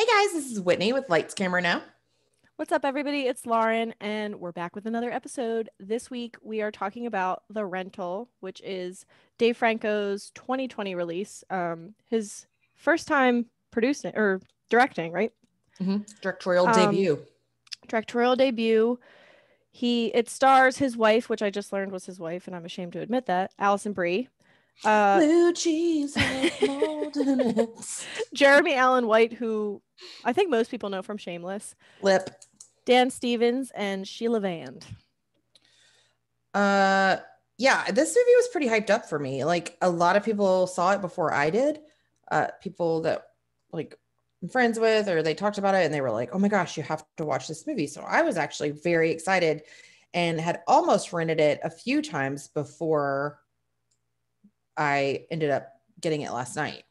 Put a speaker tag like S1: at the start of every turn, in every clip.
S1: Hey guys, this is Whitney with Lights Camera Now.
S2: What's up, everybody? It's Lauren, and we're back with another episode. This week, we are talking about The Rental, which is Dave Franco's 2020 release. His first time producing or directing, right?
S1: Directorial
S2: Um,
S1: debut.
S2: Directorial debut. It stars his wife, which I just learned was his wife, and I'm ashamed to admit that, Alison Brie. Uh,
S1: Blue cheese with molten lips.
S2: Jeremy Allen White, who I think most people know from Shameless.
S1: Lip.
S2: Dan Stevens and Sheila Vand.
S1: Uh, yeah, this movie was pretty hyped up for me. Like a lot of people saw it before I did. People that like I'm friends with, or they talked about it and they were like, "Oh my gosh, you have to watch this movie." So I was actually very excited and had almost rented it a few times before I ended up getting it last night.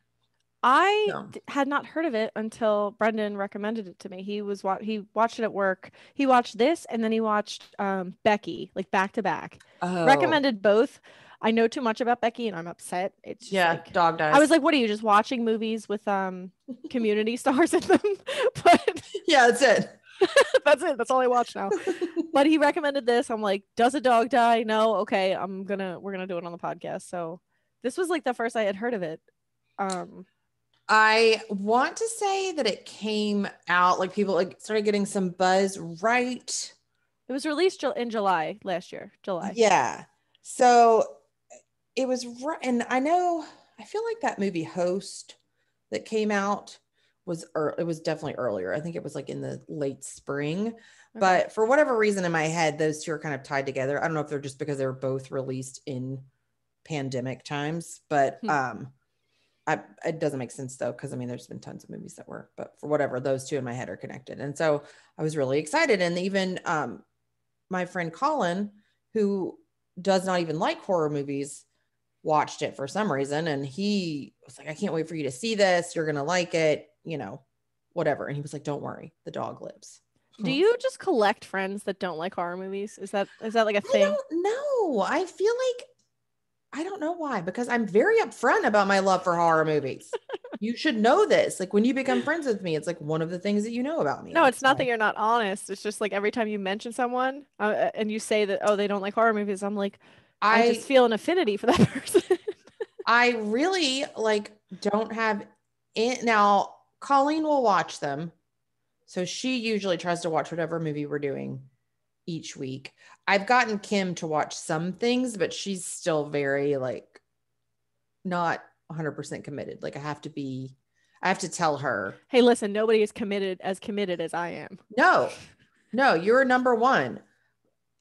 S2: I
S1: So,
S2: had not heard of it until Brendan recommended it to me. He watched it at work. He watched this and then he watched Becky, like back to back.
S1: oh,
S2: Recommended both. I know too much about Becky and I'm upset. It's just
S1: yeah,
S2: like
S1: dog
S2: I was
S1: dies.
S2: like, what are you just watching movies with community stars in them? But
S1: Yeah, that's it.
S2: that's it. That's all I watch now. But he recommended this. I'm like, does a dog die? No. Okay, we're gonna do it on the podcast. So this was like the first I had heard of it. Um
S1: I want to say that it came out like people like started getting some buzz, right?
S2: It was released in July last year. July.
S1: Yeah. So it was right. And I feel like that movie Host that came out it was definitely earlier. I think it was like in the late spring.
S2: Okay.
S1: But for whatever reason in my head, those two are kind of tied together. I don't know if they're just because they were both released in pandemic times, but
S2: Hmm.
S1: it doesn't make sense though, because I mean, there's been tons of movies that were, but for whatever, those two in my head are connected. And so I was really excited. And even my friend Colin, who does not even like horror movies, watched it for some reason. And he was like, I can't wait for you to see this. You're going to like it, whatever. And he was like, don't worry, the dog lives.
S2: Do you just collect friends that don't like horror movies? Is that like a
S1: I
S2: thing?
S1: don't know. I feel like I don't know why, because I'm very upfront about my love for horror movies. You should know this. Like when you become friends with me, it's like one of the things that you know about me.
S2: No,
S1: Like
S2: it's not that you're not honest. It's just like every time you mention someone and you say that, oh, they don't like horror movies, I'm like, I just
S1: I
S2: feel an affinity for that person.
S1: I really like don't have it now. Colleen will watch them. So she usually tries to watch whatever movie we're doing each week. I've gotten Kim to watch some things, but she's still very like not 100% committed. Like I have to tell her,
S2: Hey, listen, nobody is committed as I am.
S1: no, no, you're number one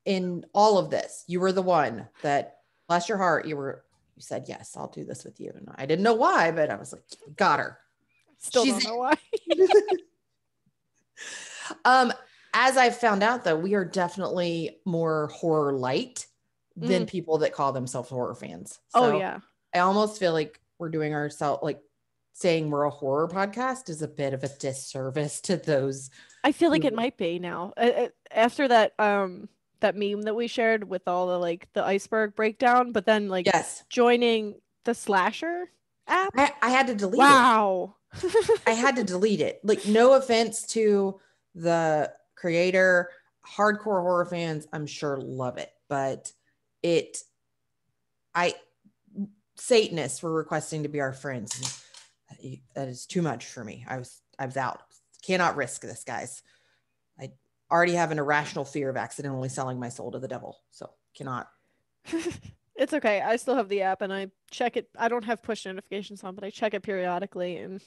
S1: in all of this. You were the one that, bless your heart, you said, yes, I'll do this with you. And I didn't know why, but I was like, got her.
S2: Still
S1: She's
S2: don't know why.
S1: in. um, as I've found out though, we are definitely more horror light than
S2: Mm.
S1: people that call themselves horror fans.
S2: Oh
S1: So
S2: yeah.
S1: I almost feel like we're doing ourselves like saying we're a horror podcast is a bit of a disservice to those
S2: I feel like it
S1: who,
S2: might be now. After that meme that we shared with all the like the iceberg breakdown, but then like
S1: yes,
S2: joining the slasher app.
S1: I had to delete it.
S2: Wow.
S1: I had to delete it. Like, no offense to the creator, hardcore horror fans, I'm sure love it, but it, I, Satanists were requesting to be our friends. That is too much for me. I was out. Cannot risk this, guys. I already have an irrational fear of accidentally selling my soul to the devil, so cannot.
S2: It's okay. I still have the app and I check it. I don't have push notifications on, but I check it periodically and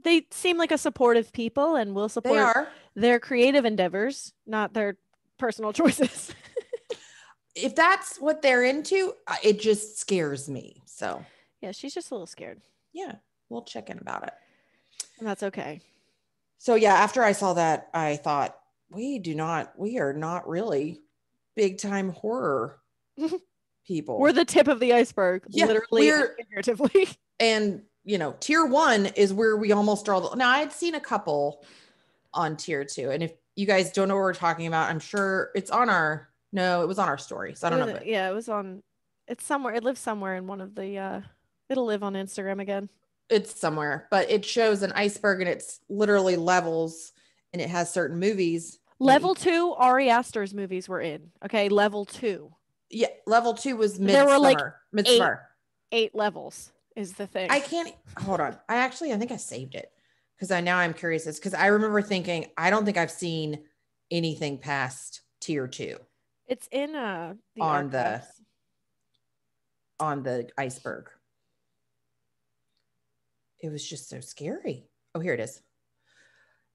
S2: they seem like a supportive people and will
S1: They
S2: support
S1: are.
S2: their creative endeavors, not their personal choices.
S1: If that's what they're into, it just scares me. So
S2: Yeah, she's just a little scared,
S1: yeah, we'll check in about it.
S2: and that's okay.
S1: So yeah, after I saw that, I thought we are not really big time horror
S2: We're
S1: people.
S2: the tip of the iceberg,
S1: Yeah,
S2: literally and
S1: we're
S2: figuratively.
S1: and tier one is where we almost draw the. Now I'd seen a couple on tier two, and if you guys don't know what we're talking about, I'm sure it's on our. No, it was on our story, so I don't know, but
S2: Yeah, it was on. It's somewhere. It lives somewhere in one of the. It'll live on Instagram again.
S1: It's somewhere, but it shows an iceberg and it's literally levels and it has certain movies.
S2: Level 2, Ari Aster's movies were in. Okay, level 2.
S1: Yeah, level 2 was
S2: There were like
S1: Midsummer.
S2: Eight levels is the thing.
S1: I can't hold on. I think I saved it because I'm curious. It's because I remember thinking I don't think I've seen anything past tier 2.
S2: It's in the
S1: on
S2: archives.
S1: the iceberg. It was just so scary. Oh, here it is.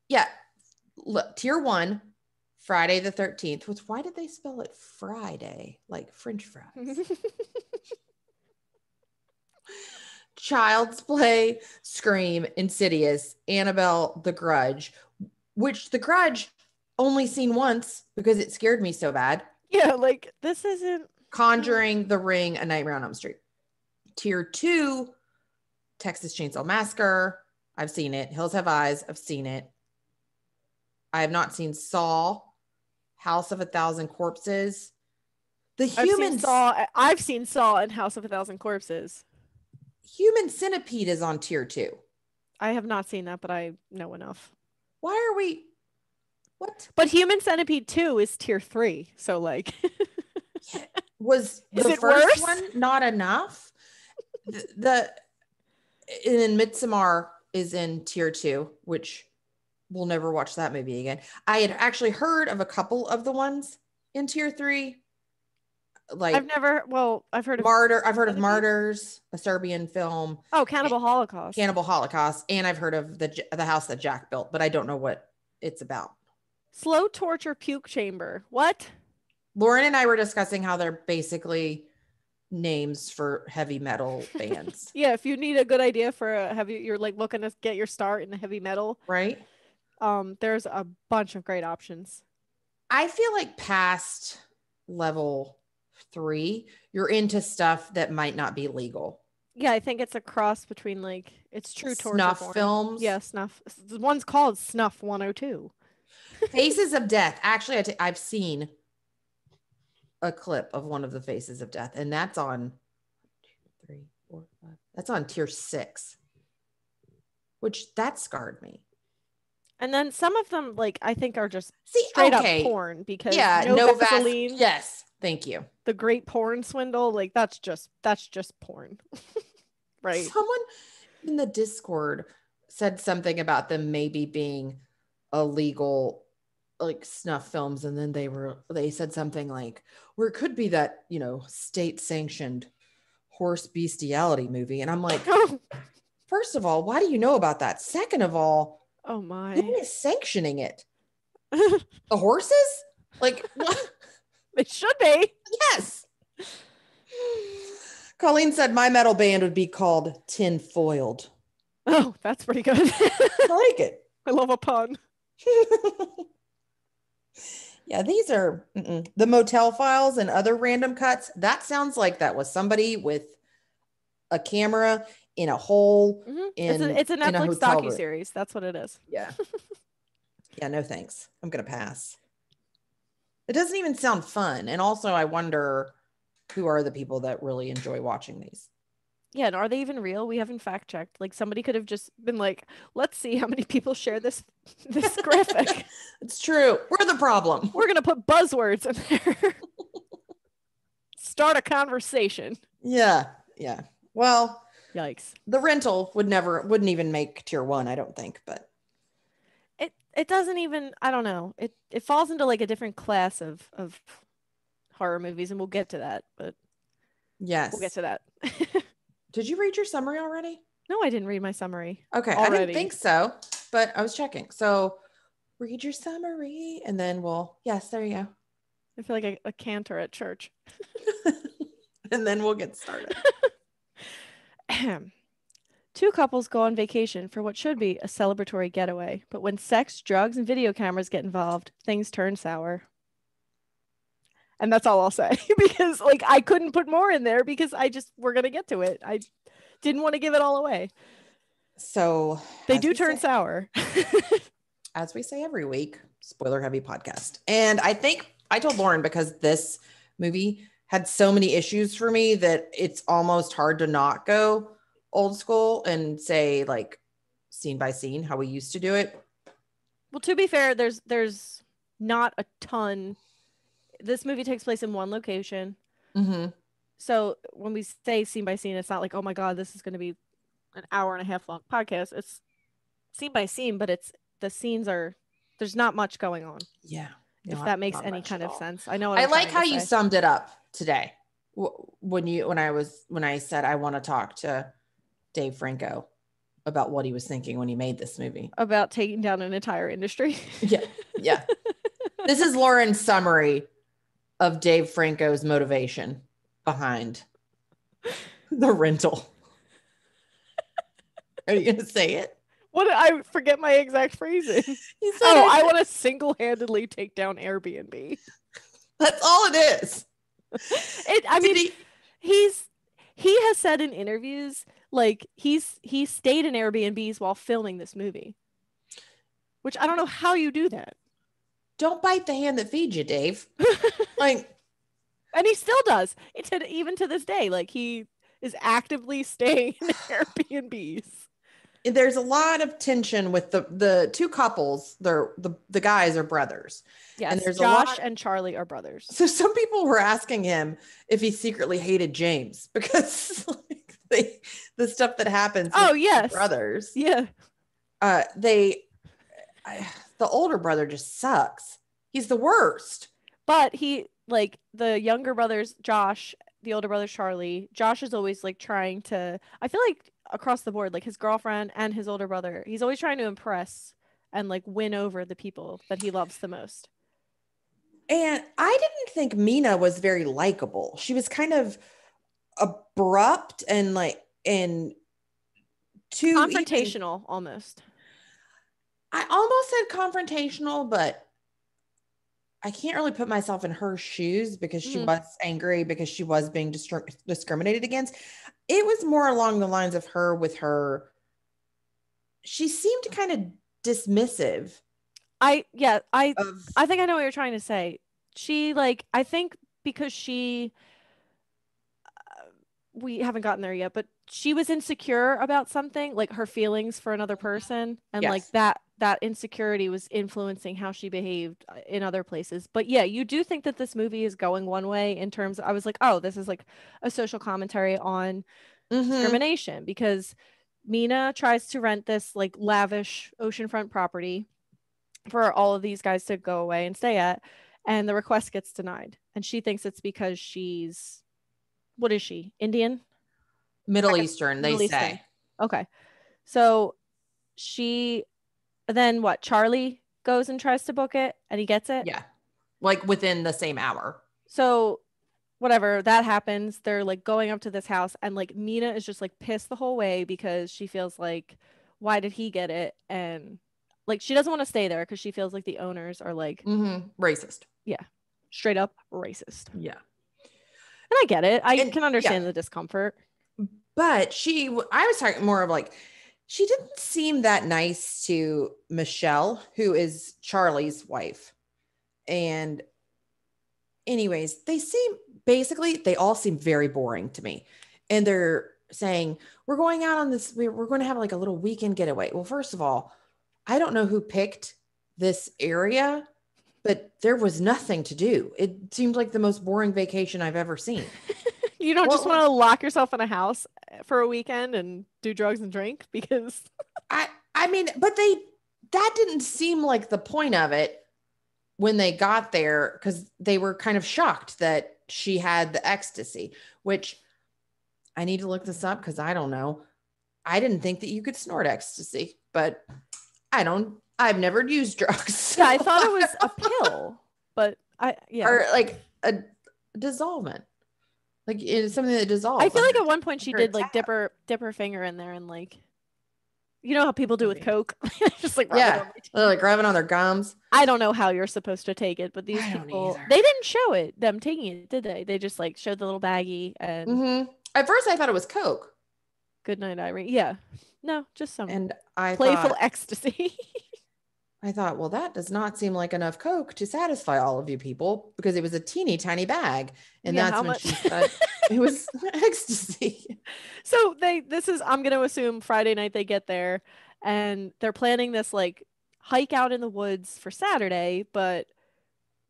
S1: Yeah. Look, tier 1, Friday the 13th. Why did they spell it Friday? Like French fries. Child's Play, Scream, Insidious, Annabelle, The Grudge, which The Grudge only seen once because it scared me so bad.
S2: Yeah, like this isn't
S1: Conjuring, The Ring, A Nightmare on Elm Street. Tier 2, Texas Chainsaw Massacre. I've seen it. Hills Have Eyes. I've seen it. I have not seen Saw, House of a Thousand Corpses.
S2: I've seen Saw and House of a Thousand Corpses.
S1: Human Centipede is on tier 2.
S2: I have not seen that, but I know enough.
S1: Why are we? What?
S2: But Human Centipede 2 is tier 3. So like
S1: was the first
S2: worse?
S1: one not enough? And Midsommar is in tier 2, which we'll never watch that movie again. I had actually heard of a couple of the ones in tier 3. Like
S2: I've heard of
S1: Martyrs, a Serbian film.
S2: Oh, Cannibal Holocaust,
S1: and I've heard of the house that Jack built, but I don't know what it's about.
S2: Slow Torture Puke Chamber. What?
S1: Lauren and I were discussing how they're basically names for heavy metal bands.
S2: Yeah, if you need a good idea for you're like looking to get your start in the heavy metal,
S1: right?
S2: There's a bunch of great options.
S1: I feel like past level 3, you're into stuff that might not be legal.
S2: Yeah, I think it's a cross between like it's true torture
S1: snuff films.
S2: Yeah, snuff. One's called Snuff 102.
S1: Faces of Death. Actually, I've seen a clip of one of the Faces of Death, and that's on 2, 3, 4, 5. That's on tier 6, which that scarred me.
S2: And then some of them, like I think, are just straight up porn because no Vaseline.
S1: Yes, thank you.
S2: The Great Porn Swindle, like that's just porn, right?
S1: Someone in the Discord said something about them maybe being illegal, like snuff films, and then they said something like, "Or it could be that state sanctioned horse bestiality movie," and I'm like, first of all, why do you know about that? Second of all,
S2: oh my,
S1: who is sanctioning it? The horses? Like what?
S2: They should be.
S1: Yes. Colleen said my metal band would be called Tin Foiled.
S2: Oh, that's pretty good.
S1: I like it.
S2: I love a pun.
S1: Yeah, these are the Motel Files and other random cuts. That sounds like that was somebody with a camera in a hole.
S2: Mm-hmm. It's a Netflix docuseries. That's what it is.
S1: Yeah. Yeah, no thanks. I'm going to pass. It doesn't even sound fun. And also I wonder who are the people that really enjoy watching these.
S2: Yeah, and are they even real? We haven't fact checked. Like somebody could have just been like, let's see how many people share this graphic.
S1: It's true. We're the problem.
S2: We're gonna put buzzwords in there. Start a conversation.
S1: Yeah. Yeah. Well,
S2: yikes.
S1: The Rental wouldn't even make tier 1, I don't think, but
S2: it doesn't even, I don't know. It falls into like a different class of horror movies, and we'll get to that, but
S1: yes.
S2: We'll get to that.
S1: Did you read your summary already?
S2: No, I didn't read my summary.
S1: Okay. Already. I didn't think so, but I was checking. So read your summary and then yes, there you go.
S2: I feel like a cantor at church.
S1: And then we'll get started.
S2: Two couples go on vacation for what should be a celebratory getaway, but when sex, drugs, and video cameras get involved, things turn sour. And that's all I'll say, because like I couldn't put more in there because we're going to get to it. I didn't want to give it all away.
S1: So
S2: they do turn sour.
S1: As we say every week, spoiler heavy podcast. And I think I told Lauren, because this movie had so many issues for me that it's almost hard to not go old school and say like scene by scene how we used to do it.
S2: Well, to be fair, there's not a ton. This movie takes place in one location.
S1: Mm-hmm.
S2: So when we say scene by scene, it's not like, oh my God, this is going to be an hour and a half long podcast. It's scene by scene, but the scenes are, there's not much going on.
S1: Yeah.
S2: If that makes any kind of sense. I know what
S1: I
S2: I'm
S1: like
S2: trying
S1: how
S2: to
S1: you
S2: say.
S1: summed it up today. When I said I want to talk to Dave Franco about what he was thinking when he made this movie.
S2: About taking down an entire industry.
S1: Yeah. Yeah. This is Lauren's summary of Dave Franco's motivation behind the rental. Are you going to say it?
S2: What? I forget my exact phrasing.
S1: He said
S2: I want to single-handedly take down Airbnb.
S1: That's all it is.
S2: He has said in interviews like he stayed in Airbnbs while filming this movie, which I don't know how you do that.
S1: Don't bite the hand that feeds you, Dave. Like,
S2: and he still does. Even to this day, like he is actively staying in Airbnbs.
S1: There's a lot of tension with the two couples. The guys are brothers.
S2: Yes,
S1: and there's
S2: Josh and Charlie are brothers.
S1: So some people were asking him if he secretly hated James because like, the stuff that happens.
S2: Oh yes,
S1: brothers.
S2: Yeah.
S1: The older brother just sucks. He's the worst.
S2: But the younger brothers, Josh, the older brother Charlie. Josh is always like trying to. I feel like across the board, like his girlfriend and his older brother, he's always trying to impress and like win over the people that he loves the most.
S1: And I didn't think Mina was very likable. She was kind of abrupt and too
S2: confrontational almost.
S1: I almost said confrontational, but I can't really put myself in her shoes because she was angry because she was being discriminated against. It was more along the lines of her with her. She seemed kind of dismissive.
S2: I think I know what you're trying to say. She I think because we haven't gotten there yet, but she was insecure about something, like her feelings for another person, and
S1: yes.
S2: like that insecurity was influencing how she behaved in other places. But yeah, you do think that this movie is going one way in terms of, I was like, oh, this is like a social commentary on discrimination, because Mina tries to rent this like lavish oceanfront property for all of these guys to go away and stay at, and the request gets denied, and she thinks it's because she's, what is she, Indian?
S1: Middle Eastern, they say.
S2: Okay. So then what? Charlie goes and tries to book it and he gets it?
S1: Yeah. Like within the same hour.
S2: So whatever, that happens. They're like going up to this house, and like Mina is just like pissed the whole way because she feels like, why did he get it? And like she doesn't want to stay there because she feels like the owners are like
S1: racist.
S2: Yeah. Straight up racist.
S1: Yeah.
S2: And I get it. I can understand the discomfort.
S1: But I was talking more of like, she didn't seem that nice to Michelle, who is Charlie's wife. And anyways, they all seem very boring to me. And they're saying, we're going out on this, we're going to have like a little weekend getaway. Well, first of all, I don't know who picked this area, but there was nothing to do. It seemed like the most boring vacation I've ever seen.
S2: You don't just want to lock yourself in a house for a weekend and do drugs and drink? Because
S1: I mean, but that didn't seem like the point of it when they got there, because they were kind of shocked that she had the ecstasy, which I need to look this up because I don't know. I didn't think that you could snort ecstasy, but I've never used drugs. So
S2: yeah, I thought it was a pill, but
S1: or like a dissolvent. Like it's something that dissolves.
S2: I feel like at one point she did like dip her finger in there and like, you know how people do with Coke, just like
S1: rub like rubbing on their gums.
S2: I don't know how you're supposed to take it, but these people, they didn't show them taking it, did they? They just like showed the little baggie and.
S1: At first, I thought it was Coke.
S2: Good night, Irene. Yeah, no, just some
S1: and
S2: playful ecstasy.
S1: I thought, well, that does not seem like enough Coke to satisfy all of you people, because it was a teeny tiny bag. And
S2: Yeah,
S1: that's
S2: how
S1: when
S2: much?
S1: she said it was ecstasy.
S2: So I'm going to assume Friday night they get there and they're planning this like hike out in the woods for Saturday, but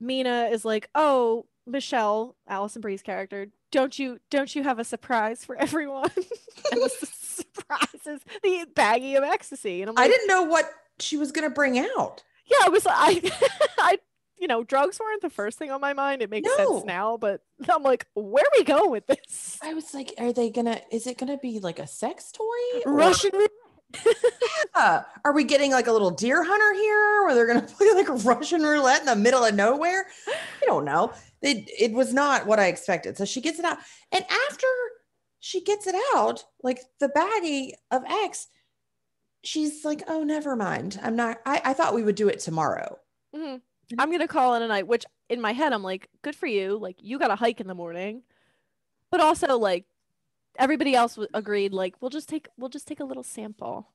S2: Mina is like, "Oh, Michelle, Allison Brie's character, don't you have a surprise for everyone?" And the surprise is the baggie of ecstasy. And I'm
S1: I
S2: like,
S1: didn't know what she was going to bring out.
S2: yeah, I was I drugs weren't the first thing on my mind. It makes sense
S1: No.
S2: now, but I'm like, where are we going with this?
S1: I was like, is it going to be like a sex toy, or
S2: Russian roulette.
S1: are we getting like a little deer hunter here where they're going to play like a Russian roulette in the middle of nowhere? I don't know. It was not what I expected. So she gets it out. And after she gets it out, like the baggie of X, she's like, oh, never mind. I thought we would do it tomorrow.
S2: Mm-hmm. I'm gonna call it a night, which in my head I'm like, good for you. Like you got a hike in the morning, but also like everybody else agreed, like we'll just take a little sample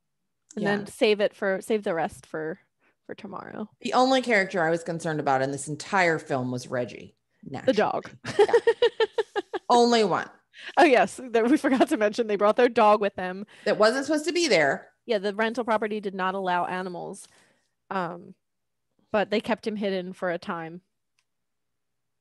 S2: and
S1: Yeah.
S2: then save the rest for tomorrow.
S1: The only character I was concerned about in this entire film was Reggie,
S2: The
S1: naturally.
S2: dog.
S1: Yeah. Only one.
S2: Oh yes, we forgot to mention they brought their dog with them.
S1: That wasn't supposed to be there.
S2: Yeah, the rental property did not allow animals, but they kept him hidden for a time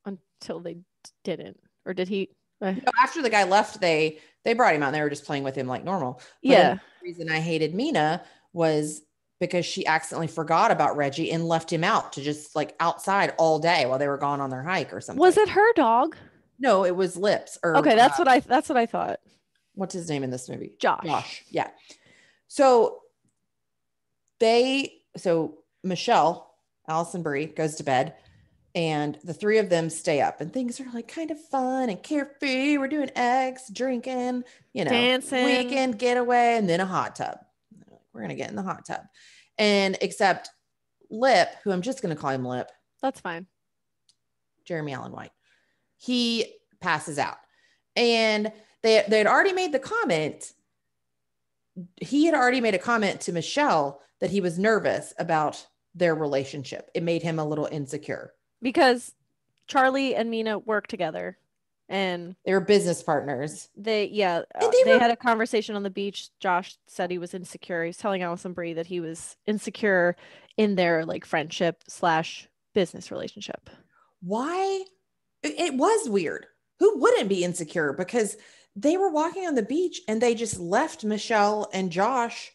S2: until they didn't. Or did he?
S1: After the guy left, they brought him out and they were just playing with him like normal. But
S2: Yeah.
S1: the reason I hated Mina was because she accidentally forgot about Reggie and left him out to just like outside all day while they were gone on their hike or something.
S2: Was it her dog?
S1: No, it was Lips. Or
S2: Okay, that's what I thought.
S1: what's his name in this movie?
S2: Josh.
S1: Yeah. So Michelle, Allison Brie goes to bed, and the three of them stay up, and things are like kind of fun and carefree. We're doing eggs, drinking,
S2: Dancing.
S1: weekend getaway, and then a hot tub. We're going to get in the hot tub. And except Lip, who I'm just going to call him Lip.
S2: That's fine.
S1: Jeremy Allen White. He passes out. And they had already made the comment. He had already made a comment to Michelle that he was nervous about their relationship. It made him a little insecure.
S2: Because Charlie and Mina work together and
S1: they were business partners.
S2: They had a conversation on the beach. Josh said he was insecure. He's telling Allison Brie that he was insecure in their like friendship / business relationship.
S1: Why? It was weird. Who wouldn't be insecure? Because they were walking on the beach and they just left Michelle and Josh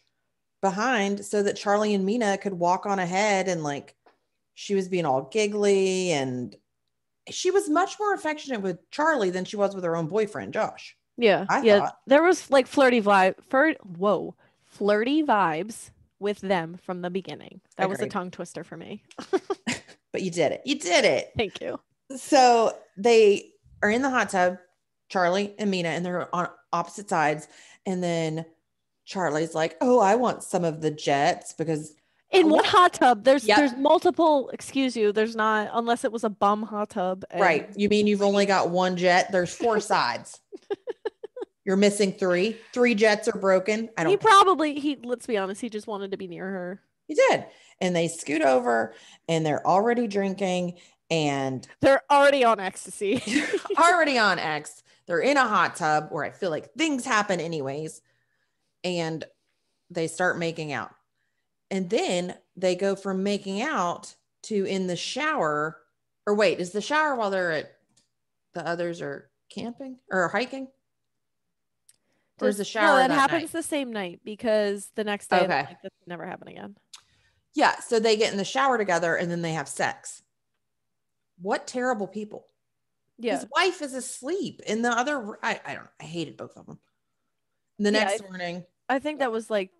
S1: behind so that Charlie and Mina could walk on ahead, and like she was being all giggly, and she was much more affectionate with Charlie than she was with her own boyfriend, Josh.
S2: Yeah.
S1: I thought.
S2: There was like flirty vibes with them from the beginning. That was a tongue twister for me.
S1: But you did it.
S2: Thank you.
S1: So they are in the hot tub, Charlie and Mina, and they're on opposite sides. And then Charlie's like, oh, I want some of the jets, because
S2: in one hot tub, there's multiple, excuse you, there's not, unless it was a bum hot tub.
S1: Right. You mean you've only got one jet? There's 4 sides. You're missing 3. 3 jets are broken.
S2: Let's be honest, he just wanted to be near her.
S1: He did. And they scoot over and they're already drinking and
S2: they're already on ecstasy.
S1: Already on X. They're in a hot tub where I feel like things happen anyways. And they start making out. And then they go from making out to in the shower. Or wait, is the shower while the others are camping or hiking? Or is the shower?
S2: No, that happens the same night, because the next day, like, this never happen again.
S1: Yeah. So they get in the shower together and then they have sex. What terrible people. Yeah. His wife is asleep in the other. I don't know. I hated both of them. The next morning.
S2: I think that was like,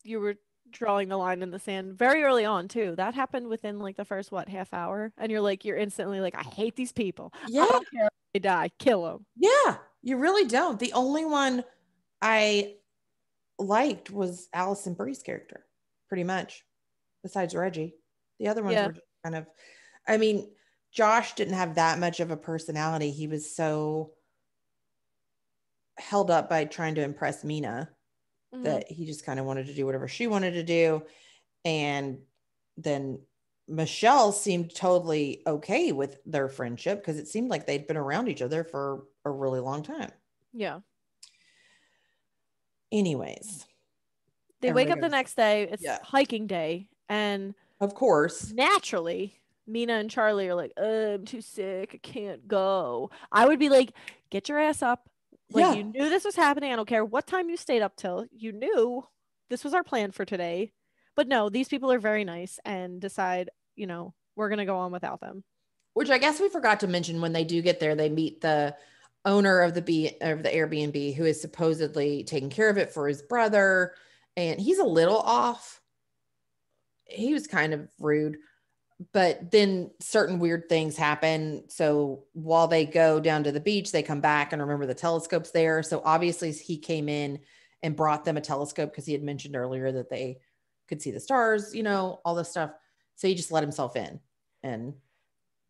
S2: you were drawing the line in the sand very early on too. That happened within like the first half hour, and you're instantly like, I hate these people. Yeah, I don't care if they die, kill them.
S1: Yeah, you really don't. The only one I liked was Allison Brie's character, pretty much, besides Reggie. The other ones were just kind of, I mean, Josh didn't have that much of a personality. He was so held up by trying to impress Mina that he just kind of wanted to do whatever she wanted to do. And then Michelle seemed totally okay with their friendship because it seemed like they'd been around each other for a really long time.
S2: Yeah.
S1: Anyways,
S2: they wake up the next day. It's hiking day. And
S1: of course,
S2: naturally, Mina and Charlie are like, I'm too sick. I can't go. I would be like, get your ass up. Like, you knew this was happening. I don't care what time you stayed up till. You knew this was our plan for today. But no, these people are very nice and decide, we're going to go on without them.
S1: Which I guess we forgot to mention, when they do get there, they meet the owner of the Airbnb, who is supposedly taking care of it for his brother. And he's a little off. He was kind of rude, but then certain weird things happen. So while they go down to the beach, they come back and remember the telescope's there. So obviously he came in and brought them a telescope because he had mentioned earlier that they could see the stars, all this stuff. So he just let himself in and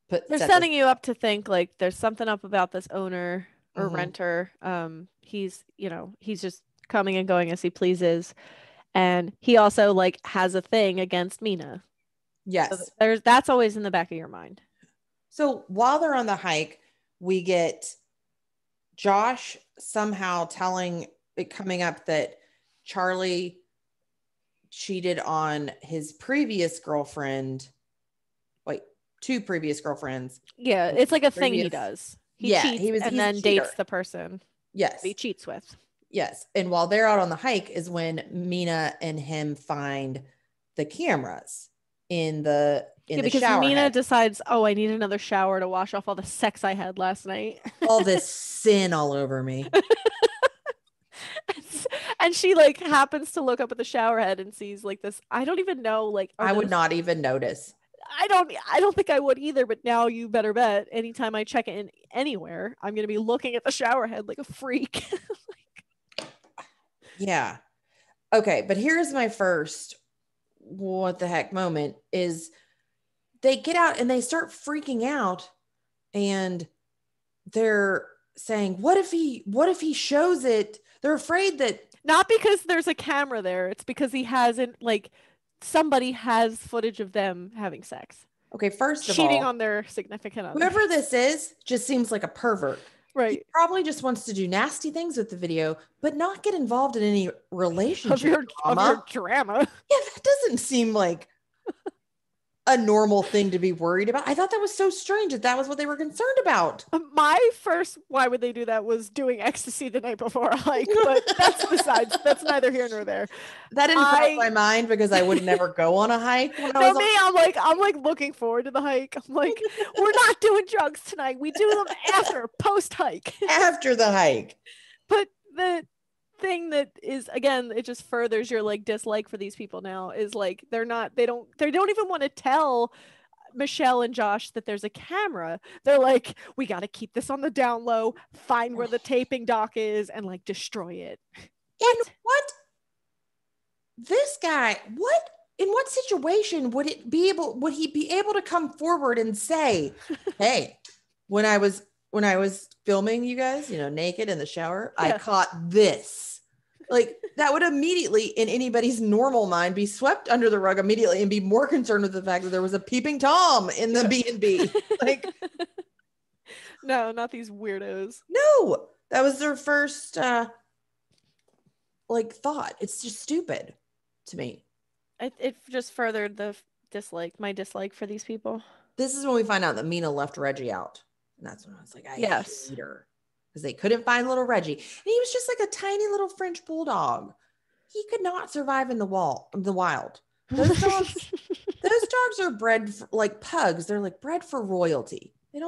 S2: they're setting you up to think like there's something up about this owner or renter. He's just coming and going as he pleases. And he also like has a thing against Mina.
S1: Yes.
S2: So that's always in the back of your mind.
S1: So while they're on the hike, we get Josh somehow coming up that Charlie cheated on his previous girlfriend. Wait, 2 previous girlfriends.
S2: Yeah, it's like a thing he does. He cheats and then dates the person.
S1: Yes.
S2: He cheats with.
S1: Yes. And while they're out on the hike is when Mina and him find the cameras in the
S2: because
S1: shower
S2: Mina
S1: head.
S2: Decides, I need another shower to wash off all the sex I had last night.
S1: All this sin all over me.
S2: And she like happens to look up at the shower head and sees like this. I don't even know. Like
S1: I would not even notice.
S2: I don't think I would either, but now you better bet anytime I check in anywhere, I'm going to be looking at the shower head like a freak.
S1: Yeah. Okay. But here's my first what the heck moment is they get out and they start freaking out and they're saying, what if he shows it? They're afraid that
S2: not because there's a camera there. It's because he hasn't like somebody has footage of them having sex.
S1: Okay. First of
S2: all, cheating on their significant other.
S1: Whoever this is just seems like a pervert.
S2: Right.
S1: He probably just wants to do nasty things with the video, but not get involved in any relationship
S2: of your drama.
S1: Yeah, that doesn't seem like a normal thing to be worried about. I thought that was so strange that was what they were concerned about.
S2: My first, why would they do that, was doing ecstasy the night before a hike, but that's neither here nor there.
S1: That didn't cross my mind because I would never go on a hike.
S2: I'm like looking forward to the hike. I'm like, we're not doing drugs tonight. We do them after, post hike.
S1: After the hike.
S2: But the thing that is, again, it just furthers your like dislike for these people now is like they don't even want to tell Michelle and Josh that there's a camera. They're like, we got to keep this on the down low, find where the taping dock is and like destroy it.
S1: What this guy, in what situation would he be able to come forward and say, hey, when I was filming you guys, naked in the shower, I caught this. Like that would immediately, in anybody's normal mind, be swept under the rug immediately and be more concerned with the fact that there was a peeping Tom in the B&B. Like,
S2: no, not these weirdos.
S1: No, that was their first thought. It's just stupid to me.
S2: It just furthered my dislike for these people.
S1: This is when we find out that Mina left Reggie out. And that's when I was like, I hate her. Because they couldn't find little Reggie. And he was just like a tiny little French bulldog. He could not survive in the wild. Those dogs are bred like pugs. They're like bred for royalty. They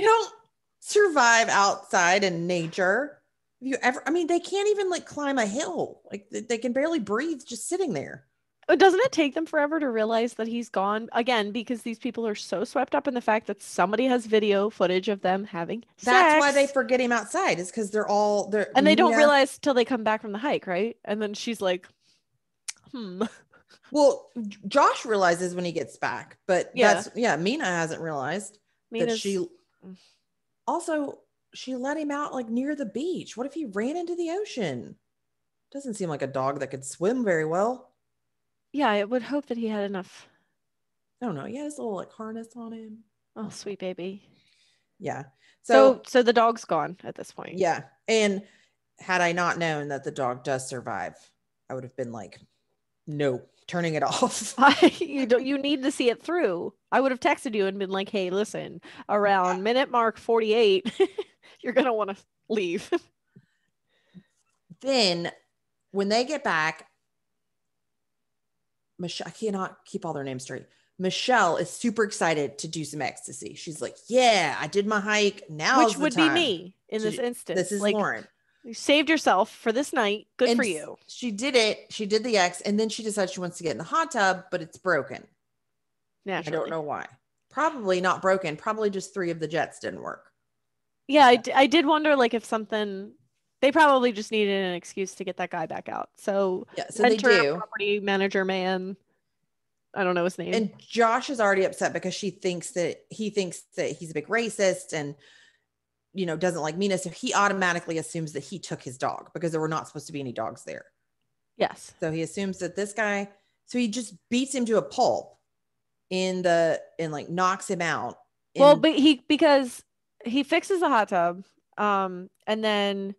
S1: don't survive outside in nature. They can't even like climb a hill. Like they can barely breathe just sitting there.
S2: Doesn't it take them forever to realize that he's gone? Again, because these people are so swept up in the fact that somebody has video footage of them having sex.
S1: That's why they forget him outside, is because they're
S2: and they don't realize till they come back from the hike, right? And then she's like,
S1: Well, Josh realizes when he gets back, but Mina hasn't realized that she let him out like near the beach. What if he ran into the ocean? Doesn't seem like a dog that could swim very well.
S2: Yeah, I would hope that he had enough.
S1: I don't know. He had his little like harness on him.
S2: Oh, sweet baby.
S1: Yeah.
S2: So
S1: So
S2: so the dog's gone at this point.
S1: yeah. And had I not known that the dog does survive, I would have been like, no, turning it off.
S2: You need to see it through. I would have texted you and been like, "Hey, listen, around minute mark 48, you're gonna want to leave."
S1: Then when they get back, Michelle, I cannot keep all their names straight. Michelle is super excited to do some ecstasy. She's like, yeah, I did my hike. Now's
S2: Which
S1: the
S2: would be
S1: time.
S2: me in this
S1: This
S2: instance.
S1: is
S2: Like,
S1: Lauren.
S2: you saved yourself for this night. Good for
S1: And
S2: you.
S1: she did it. She did the X, and then she decides she wants to get in the hot tub, but it's broken.
S2: Naturally.
S1: I don't know why. Probably not broken. Probably just 3 of the jets didn't work.
S2: Yeah, I did wonder like if something they probably just needed an excuse to get that guy back out. So
S1: Yeah, so they
S2: renter,
S1: do.
S2: property manager man, I don't know his name.
S1: And Josh is already upset because he thinks that he's a big racist and doesn't like Mina. So he automatically assumes that he took his dog because there were not supposed to be any dogs there.
S2: Yes.
S1: So he assumes that this guy, so he just beats him to a pulp and like knocks him out.
S2: Well, but because he fixes the hot tub, and then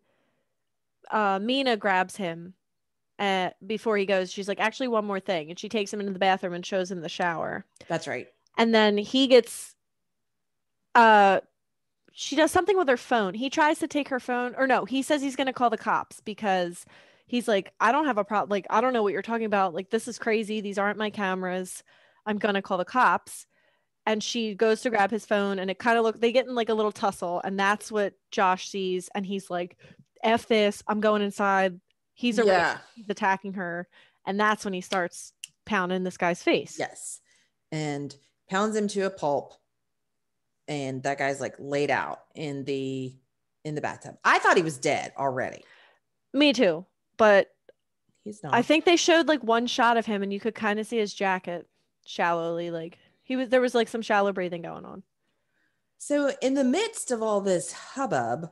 S2: Mina grabs him before he goes. She's like, actually, one more thing. And she takes him into the bathroom and shows him the shower.
S1: That's right.
S2: And then he gets, she does something with her phone. He tries to take her phone, or no, he says he's going to call the cops because he's like, I don't have a problem. Like, I don't know what you're talking about. Like, this is crazy. These aren't my cameras. I'm going to call the cops. And she goes to grab his phone and it kind of they get in like a little tussle. And that's what Josh sees. And he's like, F this. I'm going inside. He's a racist. He's attacking her. And that's when he starts pounding this guy's face.
S1: Yes. And pounds him to a pulp. And that guy's like laid out in the bathtub. I thought he was dead already.
S2: Me too. But
S1: he's not.
S2: I think they showed like one shot of him and you could kind of see his jacket shallowly. Like there was like some shallow breathing going on.
S1: So in the midst of all this hubbub,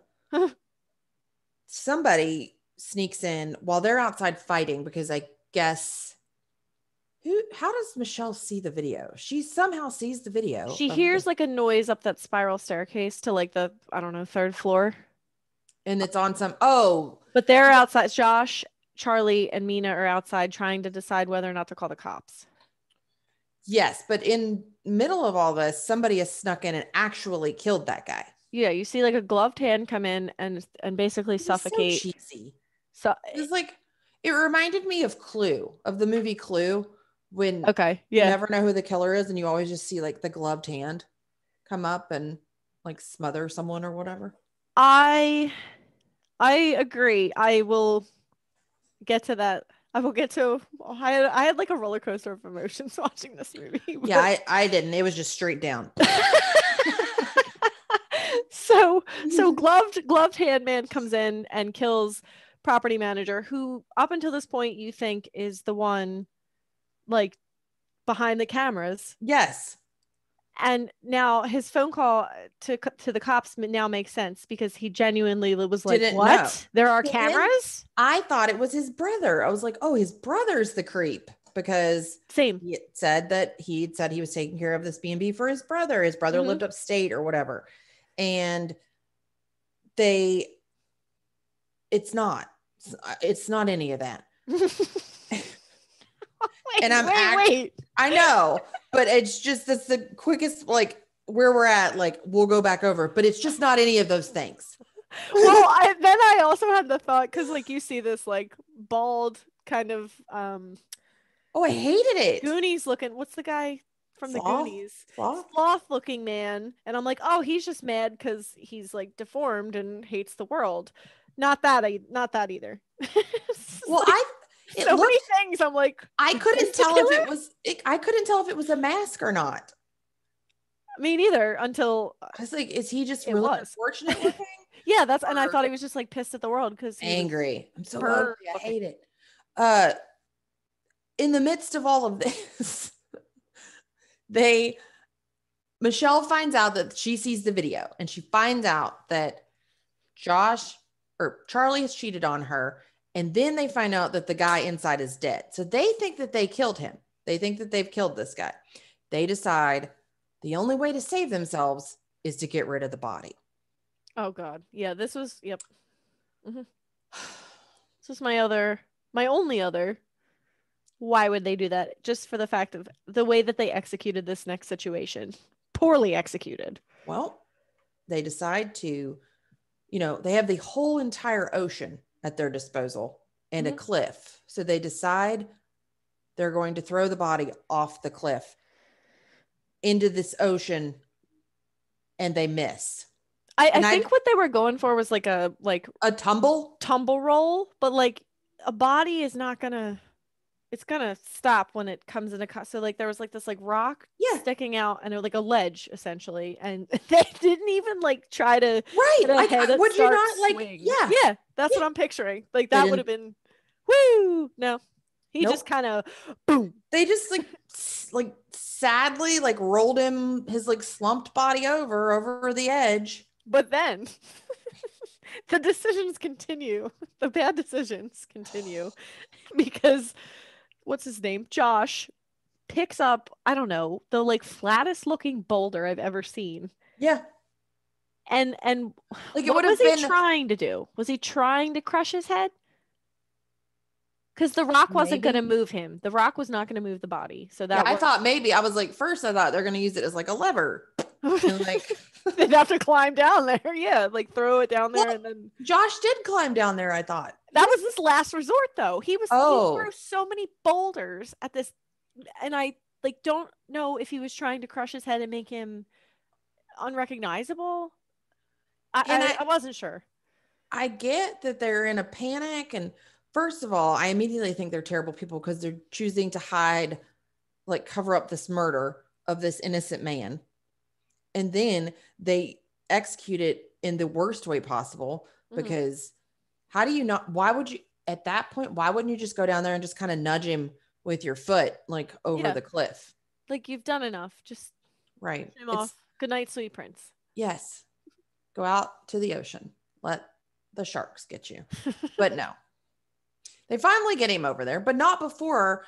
S1: somebody sneaks in while they're outside fighting because I guess how does Michelle see the video? She somehow sees the video.
S2: She hears like a noise up that spiral staircase to like the, I don't know, 3rd floor.
S1: And it's on
S2: but they're outside. Josh, Charlie, and Mina are outside trying to decide whether or not to call the cops.
S1: Yes, but in middle of all this, somebody has snuck in and actually killed that guy.
S2: Yeah, you see like a gloved hand come in and basically suffocate.
S1: So cheesy.
S2: So
S1: it's like, it reminded me of Clue, of the movie Clue, when
S2: you
S1: never know who the killer is and you always just see like the gloved hand come up and like smother someone or whatever.
S2: I agree. I will get to that. I had like a roller coaster of emotions watching this movie. But...
S1: Yeah, I didn't. It was just straight down.
S2: So gloved hand man comes in and kills property manager, who up until this point you think is the one like behind the cameras.
S1: Yes.
S2: And now his phone call to the cops now makes sense because he genuinely was like, what? Know. There are cameras?
S1: I thought it was his brother. I was like, oh, his brother's the creep, because he said that he was taking care of this B&B for his brother. His brother lived upstate or whatever. And it's not any of that.
S2: Wait.
S1: I know, but it's just, that's the quickest, like where we're at, like we'll go back over, but it's just not any of those things.
S2: Well, I also had the thought, because like you see this like bald kind of
S1: I hated it.
S2: Goonies looking, what's the guy from
S1: Sloth?
S2: The Goonies? Sloth looking man. And I'm like, oh, he's just mad because he's like deformed and hates the world. Not that either.
S1: Well,
S2: like, many things. I'm like,
S1: I couldn't tell if it was a mask or not.
S2: Me neither, until
S1: I was like, is he just really unfortunate looking?
S2: Yeah, and I thought he was just like pissed at the world because
S1: angry. I'm so angry. I hate it. In the midst of all of this, Michelle finds out that she sees the video, and she finds out that Charlie has cheated on her, And then they find out that the guy inside is dead. So they think that they killed him. They think that they've killed this guy. They decide the only way to save themselves is to get rid of the body.
S2: Oh God. Yeah, this was, yep. Mm-hmm. This was my only other. Why would they do that? Just for the fact of the way that they executed this next situation. Poorly executed.
S1: Well, they decide to, they have the whole entire ocean at their disposal and a cliff. So they decide they're going to throw the body off the cliff into this ocean, and they miss.
S2: I think what they were going for was like a
S1: tumble
S2: roll, but like a body is not gonna, it's gonna stop when it comes in so like there was like this like rock sticking out and like a ledge essentially, and they didn't even like try to
S1: would you not like
S2: swing. Yeah, that's what I'm picturing. Like that would have been woo. No, he just kind of boom.
S1: They just like sadly like rolled his like slumped body over the edge.
S2: But then the decisions continue. The bad decisions continue because what's his name? Josh picks up, I don't know, the like flattest looking boulder I've ever seen.
S1: Yeah.
S2: And like what was he trying to do? Was he trying to crush his head? Because the rock wasn't going to move him. The rock was not going to move the body. So that
S1: I thought maybe. I was like, first I thought they're going to use it as like a lever. And like
S2: they'd have to climb down there. Yeah, like throw it down there, and then
S1: Josh did climb down there. I thought
S2: that was his last resort, though. He threw so many boulders at this, and I like don't know if he was trying to crush his head and make him unrecognizable. I wasn't sure.
S1: I get that they're in a panic, and first of all, I immediately think they're terrible people because they're choosing to hide, like cover up this murder of this innocent man. And then they execute it in the worst way possible because how do you not, why would you, at that point, why wouldn't you just go down there and just kind of nudge him with your foot, like over the cliff?
S2: Like you've done enough. Just
S1: right.
S2: Him off. Good night, sweet prince.
S1: Yes. Go out to the ocean. Let the sharks get you. But no, they finally get him over there, but not before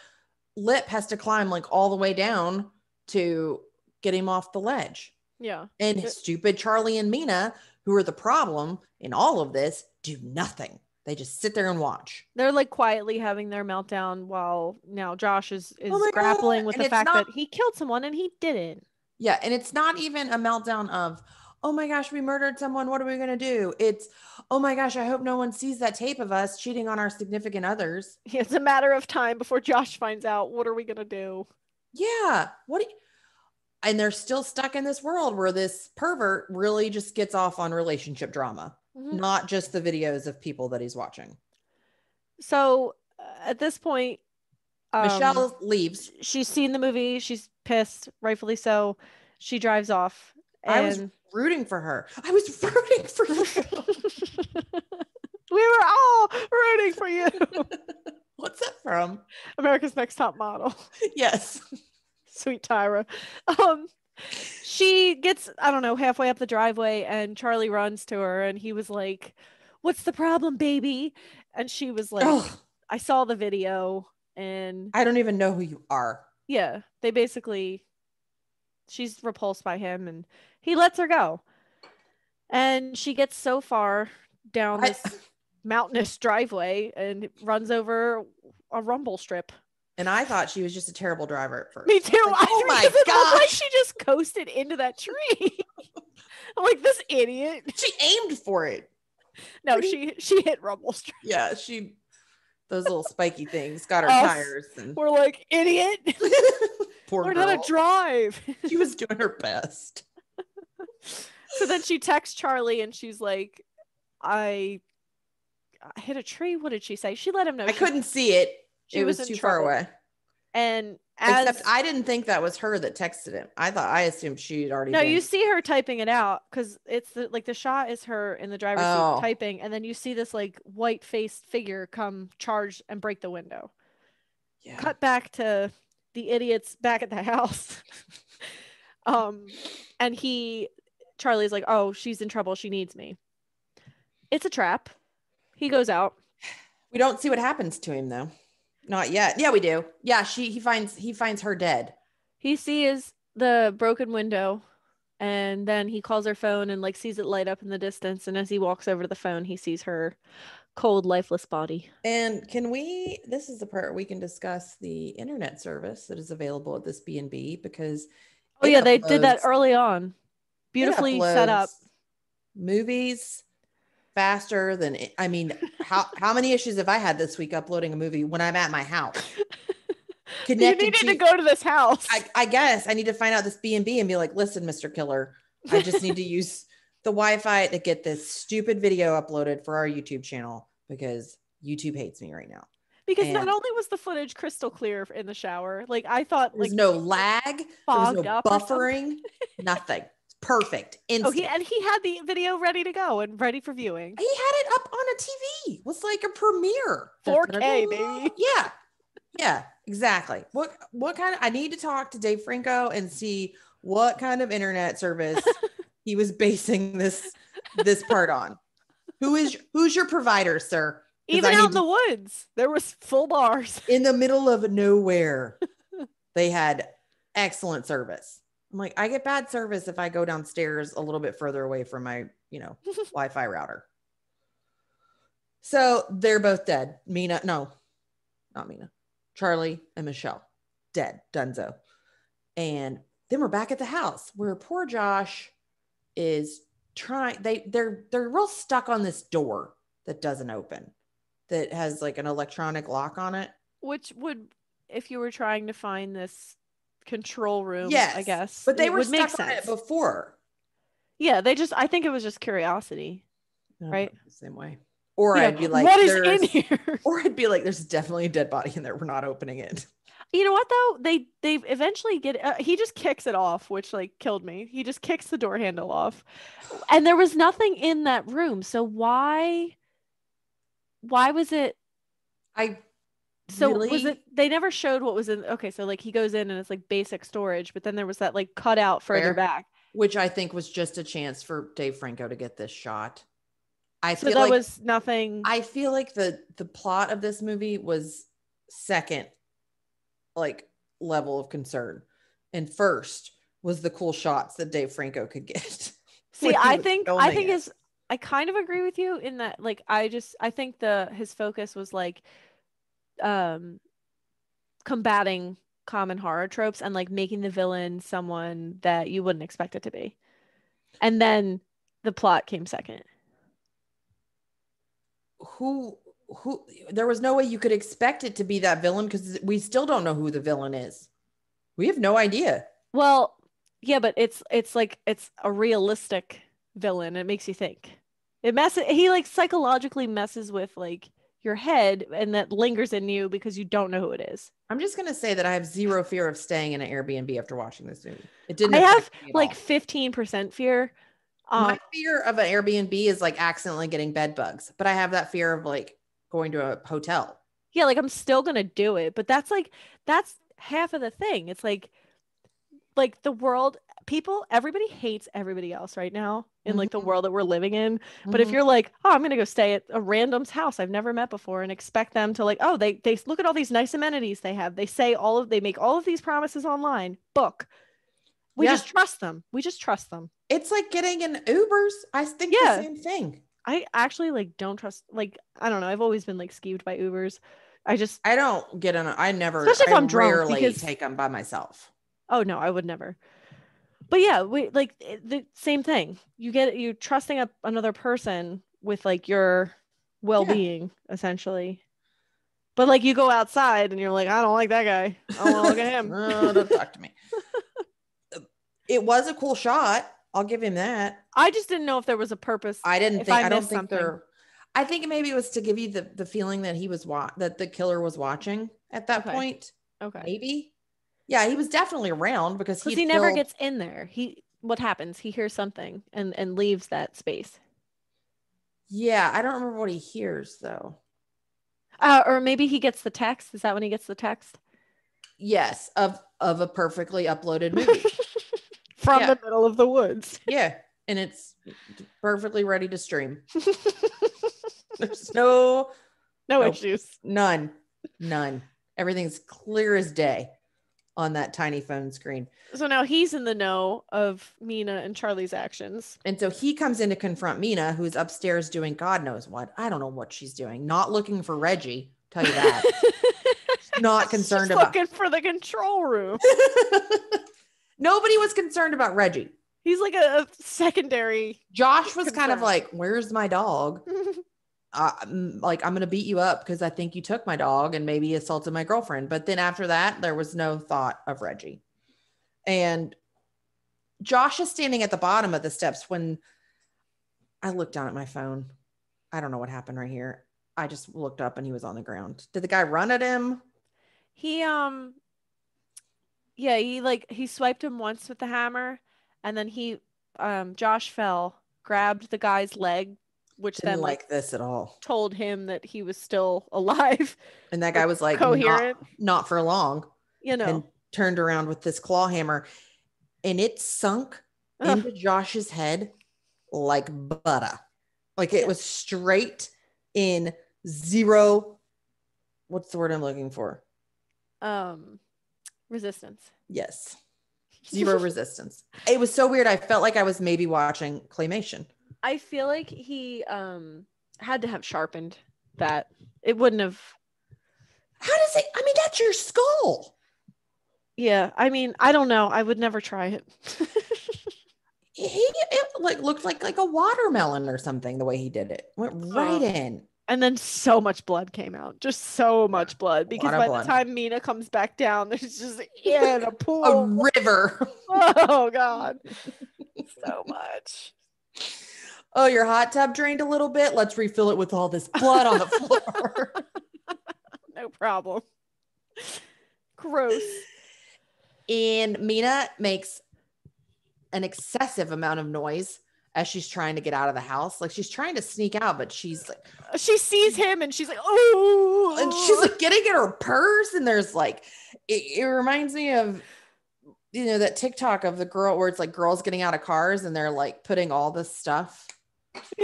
S1: Lip has to climb like all the way down to get him off the ledge.
S2: Yeah.
S1: And stupid Charlie and Mina, who are the problem in all of this, do nothing. They just sit there and watch.
S2: They're like quietly having their meltdown while now Josh is grappling with the fact that he killed someone and he didn't.
S1: Yeah. And it's not even a meltdown of, oh my gosh, we murdered someone. What are we going to do? It's, oh my gosh, I hope no one sees that tape of us cheating on our significant others.
S2: It's a matter of time before Josh finds out. What are we going to do?
S1: Yeah. And they're still stuck in this world where this pervert really just gets off on relationship drama, not just the videos of people that he's watching.
S2: So at this point,
S1: Michelle leaves.
S2: She's seen the movie. She's pissed, rightfully so. She drives off.
S1: I was rooting for her. I was rooting for you.
S2: We were all rooting for you.
S1: What's that from?
S2: America's Next Top Model.
S1: Yes.
S2: Sweet Tyra. She gets, I don't know, halfway up the driveway and Charlie runs to her and he was like, "What's the problem, baby?" And she was like, "I saw the video and
S1: I don't even know who you are."
S2: Yeah. She's repulsed by him and he lets her go. And she gets so far down this mountainous driveway and runs over a rumble strip.
S1: And I thought she was just a terrible driver at first.
S2: Me too.
S1: Like, oh my gosh.
S2: Like she just coasted into that tree. I'm like, this idiot.
S1: She aimed for it.
S2: No, she hit rumble strip.
S1: Yeah, those little spiky things got her tires. And
S2: we're like, idiot.
S1: Poor
S2: Learn
S1: girl.
S2: how to drive.
S1: She was doing her best.
S2: So then she texts Charlie and she's like, I hit a tree. What did she say? She let him know.
S1: I couldn't see it. It was too far away.
S2: And
S1: except I didn't think that was her that texted him. I assumed she'd already.
S2: No, you see her typing it out because it's the shot is her in the driver's seat typing, and then you see this like white-faced figure come charge and break the window. Yeah. Cut back to the idiots back at the house. And Charlie's like, "Oh, she's in trouble. She needs me." It's a trap. He goes out.
S1: We don't see what happens to him though. Not yet. Yeah, we do. Yeah, he finds her dead.
S2: He sees the broken window and then he calls her phone and like sees it light up in the distance. And as he walks over to the phone, he sees her cold, lifeless body.
S1: And this is the part where we can discuss the internet service that is available at this B&B because
S2: oh yeah, they did that early on. Beautifully set up.
S1: Movies faster than how many issues have I had this week uploading a movie when I'm at my house?
S2: You needed to go to this house.
S1: I guess I need to find out this B&B and be like, listen, Mr. Killer, I just need to use the Wi-Fi to get this stupid video uploaded for our YouTube channel because YouTube hates me right now.
S2: Because not only was the footage crystal clear in the shower, like I thought,
S1: there was no lag, there was no buffering, nothing. Perfect. Instant.
S2: He had the video ready to go and ready for viewing.
S1: He had it up on a TV. It was like a premiere.
S2: 4K, baby.
S1: Yeah, exactly. What kind of, I need to talk to Dave Franco and see what kind of internet service he was basing this part on. Who's your provider, sir?
S2: Even out in the woods, there was full bars.
S1: In the middle of nowhere, they had excellent service. I'm like, I get bad service if I go downstairs a little bit further away from my, Wi-Fi router. So they're both dead. No, not Mina. Charlie and Michelle, dead, dunzo. And then we're back at the house where poor Josh is trying. They're real stuck on this door that doesn't open, that has like an electronic lock on it.
S2: Which would, if you were trying to find this control room,
S1: yes,
S2: I guess.
S1: But they were stuck on it before.
S2: Yeah, I think it was just curiosity, right?
S1: The same way. Or I'd be like,
S2: what is in here?
S1: Or I'd be like, there's definitely a dead body in there. We're not opening it.
S2: You know what though? They eventually get. He just kicks it off, which like killed me. He just kicks the door handle off, and there was nothing in that room. So why was it? Was it? They never showed what was in. Okay, so like he goes in and it's like basic storage, but then there was that like cutout further back,
S1: which I think was just a chance for Dave Franco to get this shot.
S2: Was nothing.
S1: I feel like the plot of this movie was second, like, level of concern, and first was the cool shots that Dave Franco could get.
S2: See, I kind of agree with you in that, like, I think his focus was like, combating common horror tropes and like making the villain someone that you wouldn't expect it to be, and then the plot came second.
S1: Who there was no way you could expect it to be that villain because we still don't know who the villain is. We have no idea.
S2: Well, yeah, but it's like it's a realistic villain. It makes you think. He like psychologically messes with like your head, and that lingers in you because you don't know who it is.
S1: I'm just gonna say that I have zero fear of staying in an Airbnb after watching this movie. It didn't.
S2: I have like 15% fear.
S1: My fear of an Airbnb is like accidentally getting bed bugs, but I have that fear of like going to a hotel.
S2: Yeah, like I'm still gonna do it, but that's half of the thing. It's like the world, everybody hates everybody else right now in like the world that we're living in. But if you're like, oh, I'm gonna go stay at a random's house I've never met before and expect them to like, oh, they look at all these nice amenities they have. They make all of these promises online. Book. We just trust them.
S1: It's like getting in Ubers. I think the same thing.
S2: I actually like don't trust, like, I don't know. I've always been like skeeved by Ubers. I
S1: don't get on. I never,
S2: especially if I'm drunk,
S1: rarely take them by myself.
S2: Oh no, I would never. But yeah, we like the same thing. You're trusting another person with like your well-being essentially. But like you go outside and you're like, I don't like that guy. I don't want to look at him.
S1: Oh, don't talk to me. It was a cool shot. I'll give him that.
S2: I just didn't know if there was a purpose.
S1: I don't think I think maybe it was to give you the feeling that that the killer was watching at that point.
S2: Okay.
S1: Maybe. Yeah, he was definitely around because
S2: he never gets in there. What happens? He hears something and leaves that space.
S1: Yeah, I don't remember what he hears though.
S2: Or maybe he gets the text. Is that when he gets the text?
S1: Yes, of a perfectly uploaded movie.
S2: From the middle of the woods.
S1: Yeah. And it's perfectly ready to stream. There's no
S2: No
S1: Nope.
S2: issues.
S1: None. Everything's clear as day on that tiny phone screen.
S2: So now he's in the know of Mina and Charlie's actions.
S1: And so he comes in to confront Mina, who's upstairs doing God knows what. I don't know what she's doing. Not looking for Reggie. Tell you that. Not concerned
S2: She's
S1: about
S2: looking for the control room.
S1: Nobody was concerned about Reggie.
S2: He's like a secondary.
S1: Josh was kind of like, where's my dog? Like, I'm going to beat you up because I think you took my dog and maybe assaulted my girlfriend. But then after that, there was no thought of Reggie. And Josh is standing at the bottom of the steps when I looked down at my phone. I don't know what happened right here. I just looked up and he was on the ground. Did the guy run at him?
S2: He he swiped him once with the hammer, and then Josh fell, grabbed the guy's leg, which
S1: Didn't
S2: then
S1: like this at all.
S2: Told him that he was still alive.
S1: And that guy was like,
S2: coherent,
S1: not for long, and turned around with this claw hammer, and it sunk into Josh's head like butter. Like it was straight in zero. What's the word I'm looking for?
S2: Resistance.
S1: Yes. Zero resistance. It was so weird. I felt like I was maybe watching claymation.
S2: I feel like he had to have sharpened that. It wouldn't have.
S1: How does it? I mean, that's your skull.
S2: Yeah. I mean, I don't know. I would never try it.
S1: It like looked like a watermelon or something. The way he did it went right in.
S2: And then so much blood came out. Just so much blood. Because by the time Mina comes back down, there's just in a pool.
S1: A river.
S2: Oh, God. So much.
S1: Oh, your hot tub drained a little bit. Let's refill it with all this blood on the floor.
S2: No problem. Gross.
S1: And Mina makes an excessive amount of noise as she's trying to get out of the house. Like she's trying to sneak out, but she's like,
S2: she sees him and she's like, oh,
S1: and she's like getting in her purse. And there's like, it reminds me of, that TikTok of the girl where it's like girls getting out of cars and they're like putting all this stuff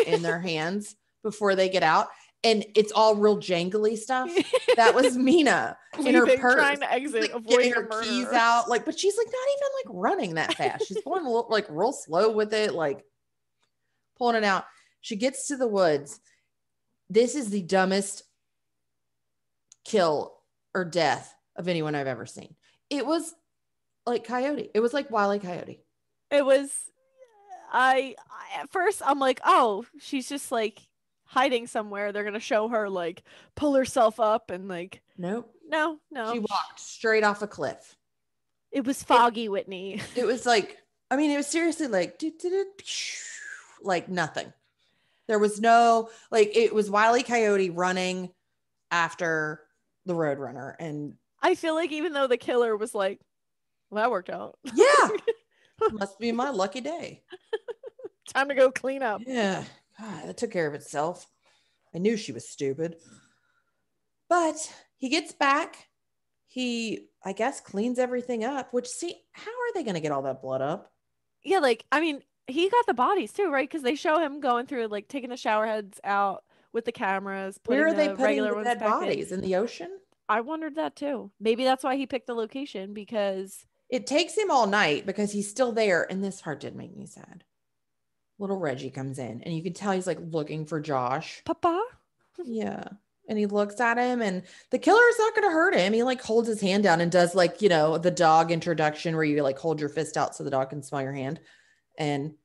S1: in their hands before they get out. And it's all real jangly stuff. That was Mina in her purse,
S2: trying to exit,
S1: like,
S2: avoiding
S1: getting her keys out. Like, but she's like not even like running that fast. She's going like real slow with it, like pulling it out. She gets to the woods. This is the dumbest kill or death of anyone I've ever seen. It was like Coyote. It was like Wile E. Coyote.
S2: It was. I at first I'm like, oh, she's just like hiding somewhere. They're gonna show her like pull herself up and like.
S1: Nope.
S2: No.
S1: She walked straight off a cliff.
S2: It was foggy, Whitney.
S1: It was like, I mean, it was seriously like, like nothing. There was no, like, it was Wile E. Coyote running after the Roadrunner. And
S2: I feel like even though the killer was like, well, that worked out.
S1: Yeah. Must be my lucky day.
S2: Time to go clean up.
S1: Yeah. God, that took care of itself. I knew she was stupid. But he gets back. He, I guess, cleans everything up, which, see, how are they going to get all that blood up?
S2: Yeah, like, I mean, he got the bodies too, right? Because they show him going through, like, taking the shower heads out with the cameras.
S1: Where are they putting the dead bodies? In the ocean?
S2: I wondered that too. Maybe that's why he picked the location, because
S1: it takes him all night because he's still there. And this part did make me sad. Little Reggie comes in and you can tell he's like looking for Josh.
S2: Papa?
S1: Yeah. And he looks at him and the killer is not going to hurt him. He like holds his hand down and does like, the dog introduction where you like hold your fist out so the dog can smell your hand. And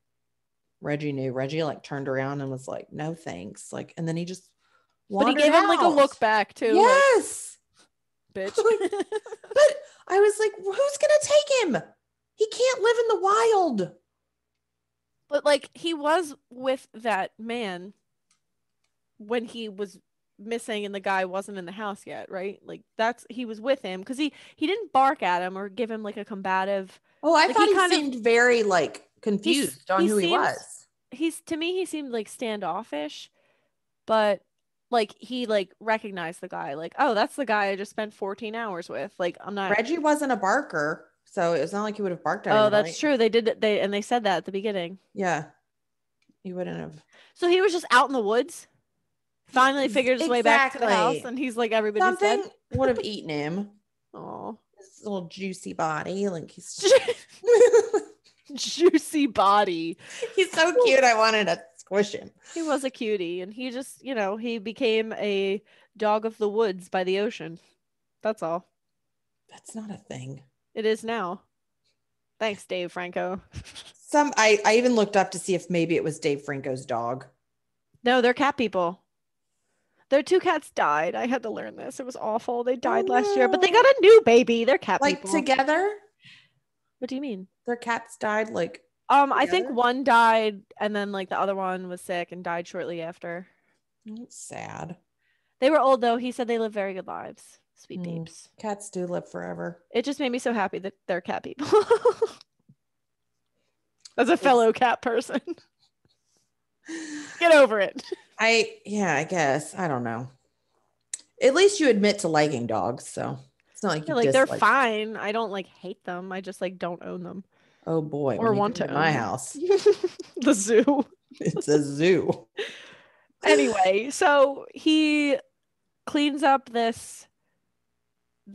S1: Reggie knew. Reggie like turned around and was like, no thanks. Like, and then he just wandered.
S2: But he gave him like a look back too.
S1: Yes.
S2: Like, bitch.
S1: But I was like, who's going to take him? He can't live in the wild.
S2: But like he was with that man when he was missing and the guy wasn't in the house yet, right? Like he was with him because he didn't bark at him or give him like a combative.
S1: Oh, I thought he seemed very like confused on who he was.
S2: To me he seemed like standoffish, but like he like recognized the guy, like, oh, that's the guy I just spent 14 hours with. Like, I'm not.
S1: Reggie wasn't a barker, so it was not like he would have barked at him.
S2: Oh, that's true. They said that at the beginning.
S1: Yeah, he wouldn't have.
S2: So he was just out in the woods. finally figured his way back to the house,
S1: Exactly.
S2: and he's like, everybody's
S1: Something
S2: dead.
S1: would have eaten him.
S2: Oh,
S1: His little juicy body. Like he's
S2: juicy body.
S1: he's so cute. I wanted to squish him.
S2: He was a cutie, and he just, he became a dog of the woods by the ocean. That's all.
S1: That's not a thing.
S2: It is now. Thanks, Dave Franco.
S1: I even looked up to see if maybe it was Dave Franco's dog.
S2: No, they're cat people. Their 2 cats died. I had to learn this. It was awful. They died last year, but they got a new baby. They're cat
S1: like
S2: people.
S1: Together?
S2: What do you mean?
S1: Their cats died like
S2: I think one died, and then like the other one was sick and died shortly after.
S1: That's sad.
S2: They were old though. He said they live very good lives. Sweet babes.
S1: Cats do live forever.
S2: It just made me so happy that they're cat people. As a fellow cat person. Get over it.
S1: I guess. I don't know. At least you admit to liking dogs, so it's not like you
S2: like they're fine. I don't like hate them. I just like don't own them.
S1: Oh boy.
S2: Or want to
S1: own my house.
S2: The zoo.
S1: It's a zoo.
S2: Anyway, so he cleans up this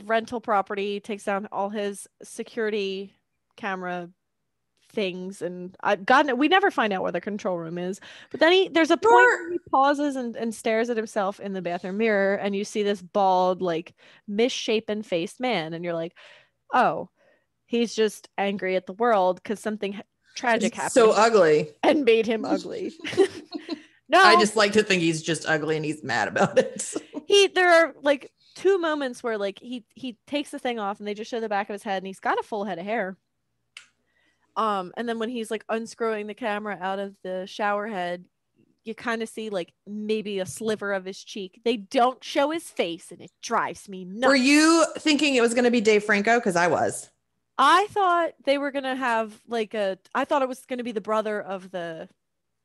S2: rental property, takes down all his security camera things, and we never find out where the control room is, but then there's a point where he pauses and stares at himself in the bathroom mirror, and you see this bald, like misshapen faced man, and you're like, oh, he's just angry at the world because something tragic happened,
S1: so ugly,
S2: and made him ugly. No,
S1: I just like to think he's just ugly and he's mad about it.
S2: There are like 2 moments where like he takes the thing off and they just show the back of his head, and he's got a full head of hair. And then when he's like unscrewing the camera out of the shower head, you kind of see like maybe a sliver of his cheek. They don't show his face, and it drives me nuts.
S1: Were you thinking it was going to be Dave Franco? Because I was.
S2: I thought they were going to have I thought it was going to be the brother of the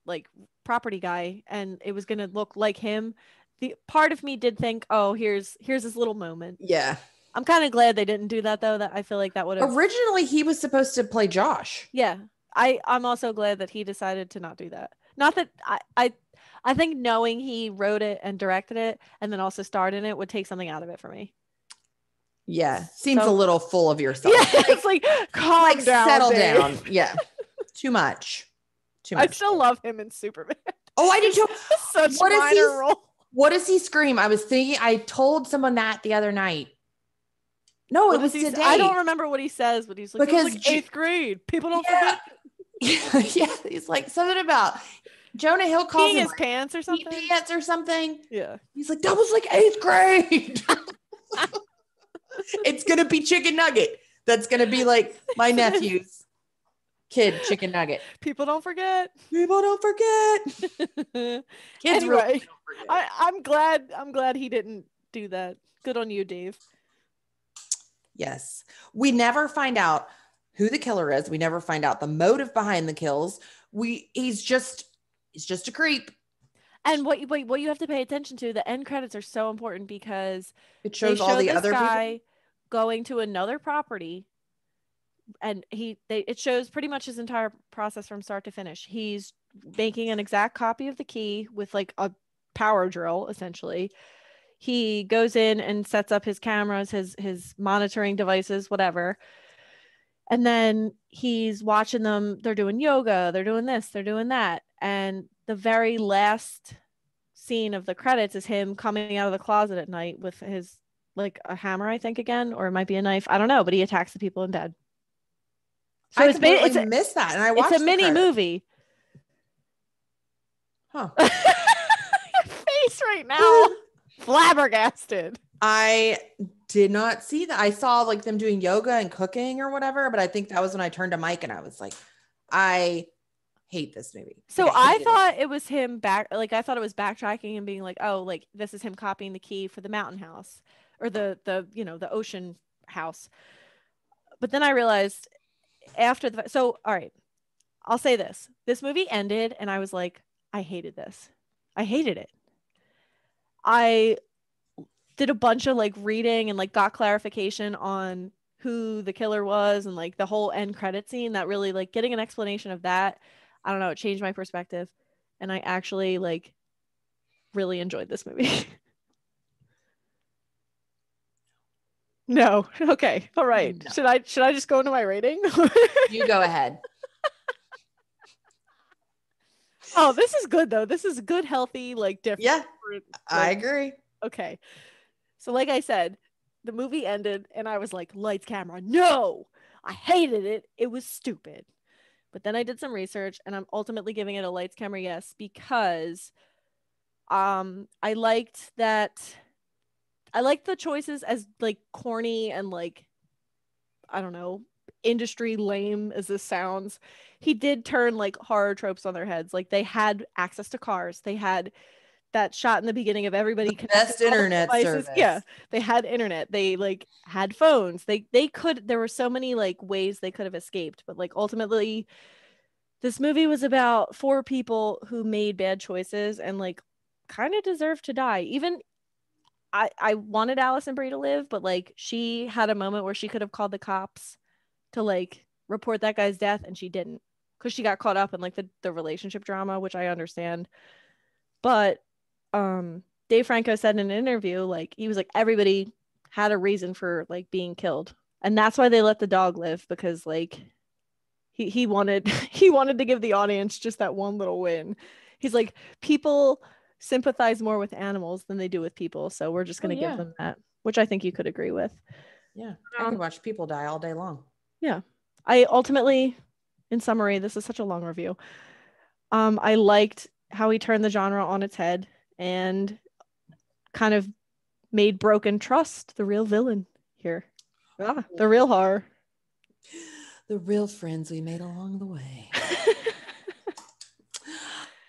S2: like property guy, and it was going to look like him. The part of me did think, oh, here's his little moment.
S1: Yeah.
S2: I'm kind of glad they didn't do that though. That I feel like that would have.
S1: Originally, he was supposed to play Josh.
S2: Yeah, I'm also glad that he decided to not do that. Not that I think knowing he wrote it and directed it and then also starred in it would take something out of it for me.
S1: Yeah, seems a little full of yourself.
S2: Yeah, it's like calm down,
S1: settle
S2: Dave.
S1: down. Yeah, too much.
S2: I still love him in Superman.
S1: Oh, I do too.
S2: Such minor role.
S1: What does he scream? I was thinking. I told someone that the other night. No, it was today.
S2: I don't remember what he says, but he's like, because it was like 8th grade. People don't forget.
S1: Yeah, he's like something about Jonah Hill calls
S2: peeing
S1: him
S2: his pants or something.
S1: Pants or something.
S2: Yeah.
S1: He's like, that was like 8th grade. It's gonna be Chicken Nugget. That's gonna be like my nephew's kid, Chicken Nugget.
S2: People don't forget.
S1: People don't forget.
S2: Kids
S1: anyway,
S2: really don't forget. I'm glad he didn't do that. Good on you, Dave.
S1: Yes. We never find out who the killer is. We never find out the motive behind the kills. He's just a creep.
S2: And what you have to pay attention to, the end credits are so important because
S1: it shows all the other
S2: guy
S1: people
S2: going to another property, and it shows pretty much his entire process from start to finish. He's making an exact copy of the key with like a power drill, essentially. He goes in and sets up his cameras, his monitoring devices, whatever. And then he's watching them. They're doing yoga. They're doing this. They're doing that. And the very last scene of the credits is him coming out of the closet at night with his, like a hammer, I think, again, or it might be a knife. I don't know, but he attacks the people in bed. So
S1: I completely missed that. And I watched
S2: it's a mini movie.
S1: Huh.
S2: Your face right now. Flabbergasted.
S1: I did not see that. I saw like them doing yoga and cooking or whatever, but I think that was when I turned to Mike and I was like, I hate this movie.
S2: So I thought it was him I thought it was backtracking and being like, oh, like this is him copying the key for the mountain house or the ocean house. But then I realized so all right, I'll say this movie ended and I was like, I hated this. I hated it. I did a bunch of like reading and like got clarification on who the killer was and like the whole end credit scene that really like getting an explanation of that. I don't know. It changed my perspective. And I actually like really enjoyed this movie. No. Okay. All right.
S1: No.
S2: Should I just go into my rating?
S1: You go ahead.
S2: Oh, this is good though. This is good, healthy, like different.
S1: Yeah,
S2: like,
S1: I agree.
S2: Okay. So like I said, the movie ended and I was like, lights, camera. No. I hated it. It was stupid. But then I did some research and I'm ultimately giving it a lights, camera, yes, because I liked the choices, as like corny and like, I don't know, industry lame as this sounds. He did turn like horror tropes on their heads. Like they had access to cars. They had that shot in the beginning of everybody
S1: Best internet service.
S2: Yeah, they had internet. They like had phones. They could. There were so many like ways they could have escaped, but like ultimately, this movie was about 4 people who made bad choices and like kind of deserved to die. Even I wanted Allison Brie to live, but like she had a moment where she could have called the cops to like report that guy's death, and she didn't because she got caught up in like the relationship drama, which I understand. But Dave Franco said in an interview, like he was like everybody had a reason for like being killed, and that's why they let the dog live, because like he wanted he wanted to give the audience just that one little win. He's like, people sympathize more with animals than they do with people, so we're just going to give them that, which I think you could agree with.
S1: Yeah, I could watch people die all day long.
S2: Yeah, I ultimately, in summary, this is such a long review. I liked how he turned the genre on its head and kind of made broken trust the real villain here. The real horror.
S1: The real friends we made along the way.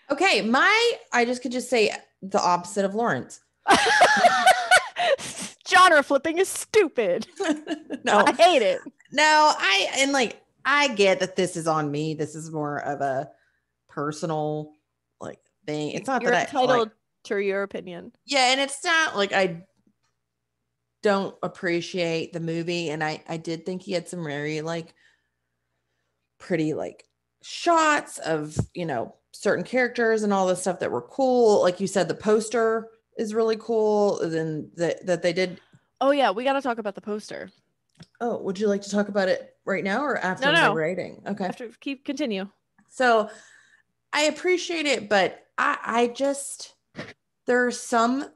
S1: Okay, I could say the opposite of Lawrence.
S2: Genre flipping is stupid.
S1: No,
S2: I hate it.
S1: No, I get that this is on me. This is more of a personal like thing. It's not
S2: You're
S1: that
S2: entitled to your opinion.
S1: Yeah, and it's not like I don't appreciate the movie, and I did think he had some very like pretty like shots of, you know, certain characters and all the stuff that were cool. Like you said, the poster is really cool. Then that they did.
S2: Oh yeah, we got to talk about the poster.
S1: Oh, would you like to talk about it right now or after my rating? Okay.
S2: Continue.
S1: So I appreciate it, but I just, there are some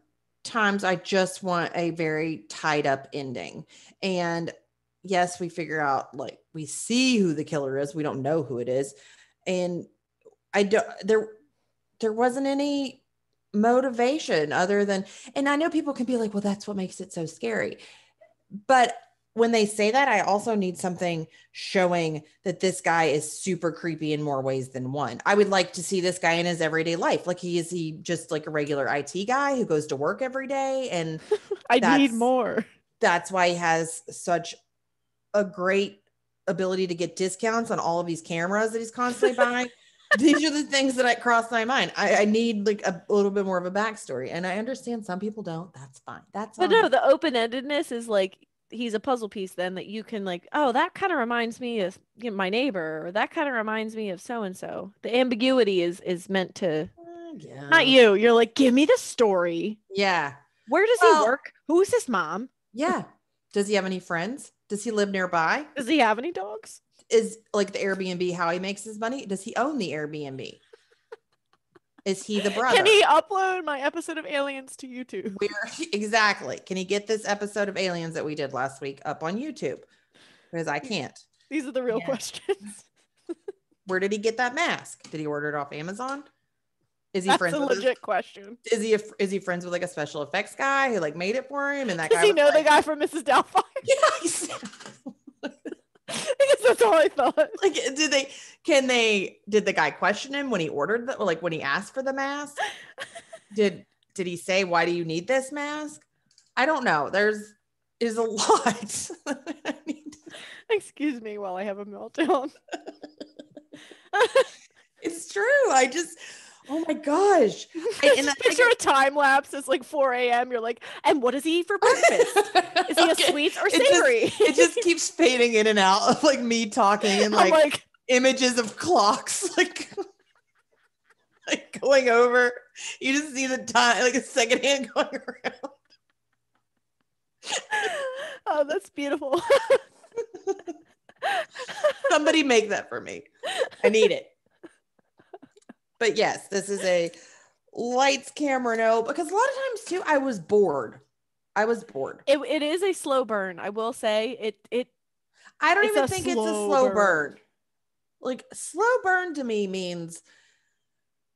S1: times I just want a very tied up ending. And yes, we figure out, like, we see who the killer is. We don't know who it is. And there wasn't any motivation other than, and I know people can be like, well, that's what makes it so scary. But when they say that, I also need something showing that this guy is super creepy in more ways than one. I would like to see this guy in his everyday life. Like, is he just like a regular IT guy who goes to work every day? And
S2: I need more.
S1: That's why he has such a great ability to get discounts on all of these cameras that he's constantly buying. These are the things that I cross my mind. I need like a little bit more of a backstory. And I understand some people don't. That's fine.
S2: But no, the open-endedness is like, he's a puzzle piece then that you can like, oh, that kind of reminds me of my neighbor, or that kind of reminds me of so-and-so. The ambiguity is meant to, not you. You're like, give me the story.
S1: Yeah.
S2: Where does he work? Who's his mom?
S1: Yeah. Does he have any friends? Does he live nearby?
S2: Does he have any dogs? Is
S1: like the Airbnb how he makes his money? Does he own the Airbnb? Is he the brother?
S2: Can he upload my episode of Aliens to YouTube?
S1: Exactly. Can he get this episode of Aliens that we did last week up on YouTube? Because I can't.
S2: These are the real questions.
S1: Where did he get that mask? Did he order it off Amazon? Is he
S2: That's
S1: friends
S2: a
S1: with
S2: legit question.
S1: Is he friends with like a special effects guy who like made it for him? And that
S2: Does
S1: guy
S2: he know the guy from Mrs. Doubtfire?
S1: Yeah.
S2: I guess that's all I thought.
S1: Like, did the guy question him when he ordered the, like when he asked for the mask? Did he say, why do you need this mask? I don't know. There's a lot.
S2: Excuse me while I have a meltdown.
S1: It's true. Oh my gosh.
S2: Picture a time lapse. It's like 4 a.m. You're like, and what does he eat for breakfast? Is he a sweet or savory?
S1: It just keeps fading in and out of like me talking and like images of clocks. Like going over. You just see the time, like a second hand going around.
S2: Oh, that's beautiful.
S1: Somebody make that for me. I need it. But yes, this is a lights, camera, no, because a lot of times too, I was bored.
S2: It is a slow burn. I will say
S1: I don't even think it's a slow burn. Like slow burn to me means